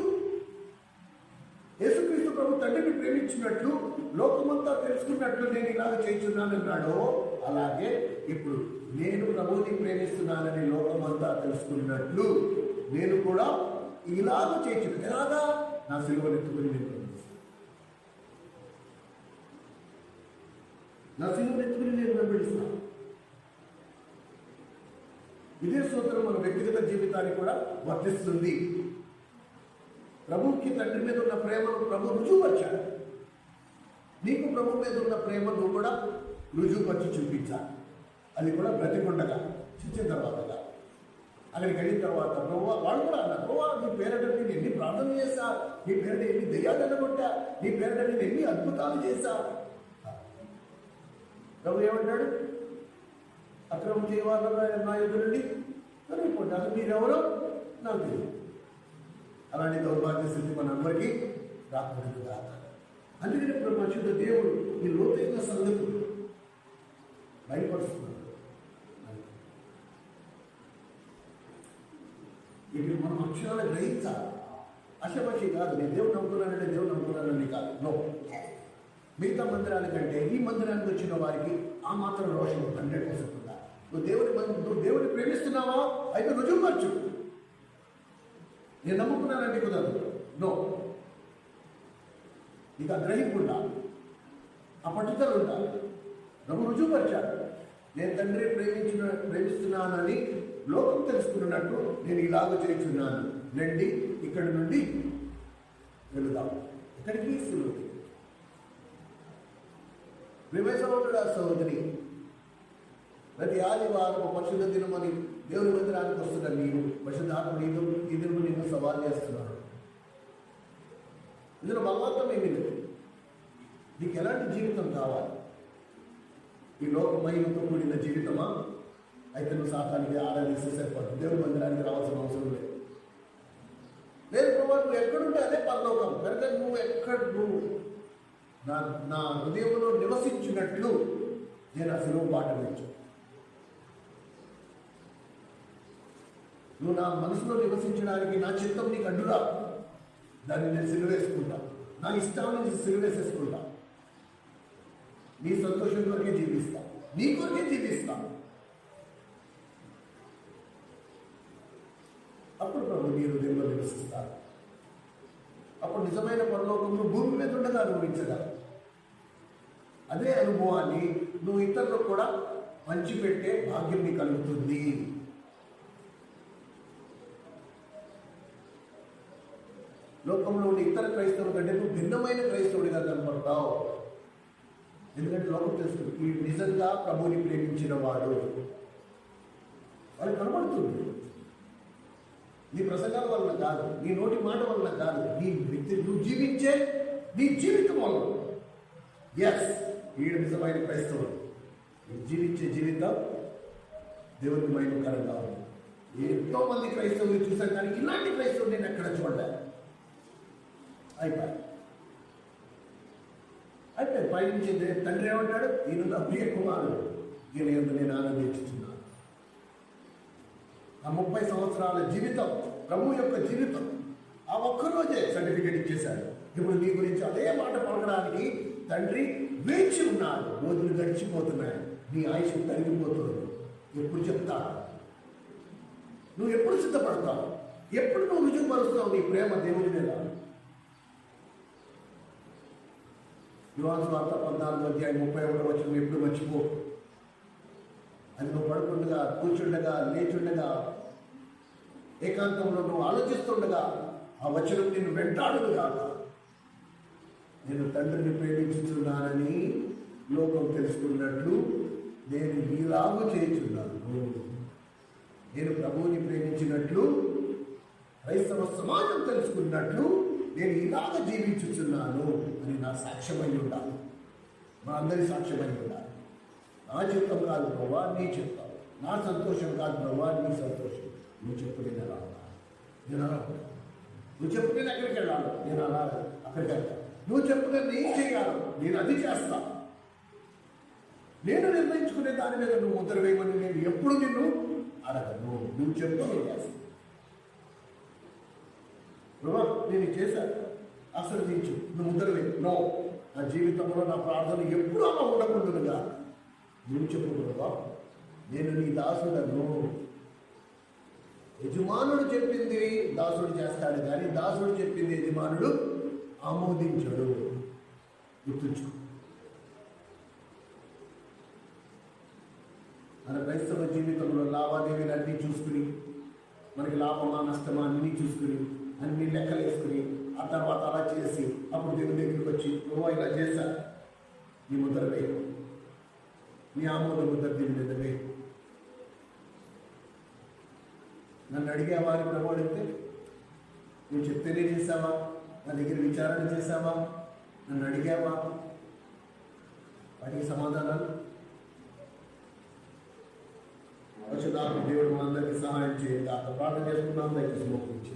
యేసుక్రీస్తు ప్రభు తండ్రిని ప్రేమించినట్లు, లోకమంతా తెలుసుకున్నట్లు నేను ఇలాగ చేస్తున్నాను అన్నాడో, అలాగే ఇప్పుడు నేను ప్రభువుని ప్రేమిస్తున్నానని లోకమంతా తెలుసుకున్నట్లు నేను కూడా ఇలాగ చేయొచ్చు. ఎలాగా? నా సిలువనెత్తుకుని నేను ప్రేమిస్తాను. నా సిలువనెత్తుకుని నేను వెంబడిస్తాను. ఇదే సూత్రం మన వ్యక్తిగత జీవితానికి కూడా వర్తిస్తుంది. ప్రభువుకి తండ్రి మీద ఉన్న ప్రేమను ప్రభు రుజువుపరిచాడు. నీకు ప్రభు మీద ఉన్న ప్రేమ నువ్వు కూడా రుజువుపరిచి చూపించాలి. అది కూడా బ్రతికుండగా, చచ్చిన తర్వాతగా. అక్కడికి వెళ్ళిన తర్వాత ప్రభు వాళ్ళు కూడా అన్నారు, ప్రభు నీ పేరట నేను ఎన్ని ప్రార్థన చేశా, నీ పేరట ఎన్ని దయ్యాలు ఎన్నగొట్టా, నీ పేరట నేను ఎన్ని అద్భుతాలు చేశా. ప్రభు ఏమంటాడు? అక్రమం చేయవాళ్ళ నా ఎదురుండి తొలగిపోండి. అసలు మీరెవరో నాకు తెలియదు. అలాంటి దౌర్భాగ్య స్థితి మనందరికీ రాకూడదు కాక. అందుకని ఇప్పుడు పరిశుద్ధ దేవుడు ఈ లోతైన సంగతులు బయటపరుస్తున్నాడు. వీటిని మనం అక్షరాలు గ్రహించాలి. అశపక్షి కాదు, నేను దేవుడు నమ్ముకున్నానంటే దేవుడు నమ్ముకున్నానని కాదు. నో, మిగతా మందిరాల కంటే ఈ మందిరానికి వచ్చిన వారికి ఆ మాత్రం రోషం 100% ఉందా? నువ్వు దేవుడిని ప్రేమిస్తున్నావా? అయితే రుజువుపరచు. నేను నమ్ముకున్నానంటే కుదరదు. నో, నీకు ఆ గ్రహింపు ఉండాలి, ఆ పట్టుదల ఉండాలి. నువ్వు రుజువుపరిచాడు. నేను తండ్రి ప్రేమిస్తున్నానని లోకం తెలుసుకున్నట్టు నేను ఇలాగ చేస్తున్నాను. రండి ఇక్కడి నుండి వెళుదాం. ఇక్కడికి సులువు. ప్రేమ సహోదరుడు, సహోదరి, ప్రతి ఆదివారం పరిశుద్ధ దినమని దేవుని మందిరానికి వస్తున్న నీవు, పరిశుద్ధాత్మ ఈ దినము నిన్ను సవాల్ చేస్తున్నాడు. ఇందులో బలవంతం ఏమీ లేదు. నీకు ఎలాంటి జీవితం కావాలి? ఈ లోకమయంతో కూడిన జీవితమా? అయితే నువ్వు సాతానికి ఆరాధిస్తే సరిపడదు. దేవుని మందిరానికి రావాల్సిన అవసరం లేదు. లేదు ప్రభు, నువ్వు ఎక్కడుంటే అదే పరలోకం. కనుక నువ్వు నా హృదయంలో నివసించినట్లు నేను ఆ సిలువ బాట వేయచ్చు. నువ్వు నా మనసులో నివసించడానికి నా చిత్తం నీకు అడ్డురా. దాన్ని నేను సిలువేసుకుంటా. నా ఇష్టాన్ని సిలువేసేసుకుంటా. నీ సంతోషం కొరకే జీవిస్తా, నీ కొరకే జీవిస్తా. అప్పుడు ప్రభు నీ హృదయంలో నివసిస్తారు. అప్పుడు నిజమైన పరలోకంలో భూమి మీద ఉండగా అనుభవించగా అదే అనుభవాన్ని నువ్వు ఇతరులకు కూడా పంచిపెట్టే భాగ్యం నీకు కలుగుతుంది. లోకంలో ఉండే ఇతర క్రైస్తవుల కంటే నువ్వు భిన్నమైన క్రైస్తవుడిగా కనపడతావు. ఎందుకంటే లోకం తెలుస్తుంది ఈ నిజంగా ప్రభువుని ప్రేమించిన వాడు వాళ్ళు కనబడుతుంది. నీ ప్రసంగాల వలన కాదు, నీ నోటి మాట వలన కాదు, నీ వ్యక్తి నువ్వు జీవించే నీ జీవితం వలన. ఎస్, ఈడు నిజమైన క్రైస్తవుడు. నువ్వు జీవించే జీవితం దేవునికి మహిమకరంగా ఉంది. ఎంతో మంది క్రైస్తవులు చూశాను, కానీ ఇలాంటి క్రైస్తవులు నేను ఎక్కడ చూడలేదు. అయిపోయి పైనుంచి తండ్రి ఏమంటాడు, ఈయన నా ప్రియ కుమారుడు, ఈయన యందు నేను ఆనందించుతున్నాను. ఆ 30 సంవత్సరాల జీవితం, ప్రభు యొక్క జీవితం, ఆ ఒక్కరోజే సర్టిఫికేట్ ఇచ్చేశాడు. ఇప్పుడు నీ గురించి అదే మాట పలకడానికి తండ్రి వేచి ఉన్నాడు. రోజులు గడిచిపోతున్నాయి, నీ ఆయుష్ తరిగిపోతుంది. ఎప్పుడు చెప్తావు? నువ్వు ఎప్పుడు సిద్ధపడతావు? ఎప్పుడు నువ్వు రుజువుపరుస్తావు నీ ప్రేమ దేవుని మీద? యోహాను సువార్త 14:31 ఎప్పుడు మర్చిపో. అది నువ్వు పడుకుండగా, కూర్చుండగా, లేచుండగా, ఏకాంతంలో నువ్వు ఆలోచిస్తుండగా ఆ వచనం నిన్ను వెంటాడును కాక. నేను తండ్రిని ప్రేమించుతున్నానని లోకం తెలుసుకున్నట్లు నేను ఈలాగు చేయుచున్నాను. నేను ప్రభువుని ప్రేమించినట్లు క్రైస్తవ సమాజం తెలుసుకున్నట్లు నేను ఇలాగ జీవించుచున్నాను అని నా సాక్ష్యమై ఉండాలి. మా అందరి సాక్ష్యమై ఉండాలి. నా చిత్తం కాదు ప్రభా, నీ చిత్తం. నా సంతోషం కాదు ప్రభా, నీ సంతోషం. నువ్వు చెప్పుకుని ఎలా నేను అలా, నువ్వు చెప్పుకుని ఎక్కడికి వెళ్ళాలి, నేను అలా అక్కడికి వెళ్తాను. నువ్వు చెప్పుకుని నేను చేయాలి, నేను అది చేస్తా. నేను నిర్ణయించుకునే దాని మీద నువ్వు ముద్ర వేయమని నేను ఎప్పుడు నిన్ను అడగను. నువ్వు చెప్తూ నేను చేస్తాను. ప్రభా నేను చేశాను, ఆశ్రదించు, నువ్వు ముద్ర వేయి. నో, నా జీవితంలో నా ప్రార్థన ఎప్పుడు అలా ఉండకూడదుగా. నువ్వు చెప్పు ప్రభా, నేను నీ దాసుడను. యజమానుడు చెప్పింది దాసుడు చేస్తాడు, కానీ దాసుడు చెప్పింది యజమానుడు ఆమోదించడు. గుర్తుంచుకో. మన క్రైస్తవ జీవితంలో లావాదేవీలు అన్నీ చూసుకుని, మనకి లాభమా నష్టమా అన్నీ చూసుకుని, అన్ని లెక్కలు వేసుకుని, ఆ తర్వాత అలా చేసి అప్పుడు దేవుని దగ్గరికి వచ్చి నువ్వు ఇలా చేశా, నీ ముద్ర వేయి, నీ ఆమోద ముద్ర దీని మీద వేయి. నన్ను అడిగేవారి ప్రబోడితే నువ్వు చెప్తేనే చేసావా? నా దగ్గర విచారణ చేసావా? నన్ను అడిగావా? వాటికి సమాధానాలు పరిశుద్ధాత్మ దేవుడు మనందరికీ సహాయం చేయండి. ప్రార్థన చేసుకున్నాం. దయచేసి మోకరించి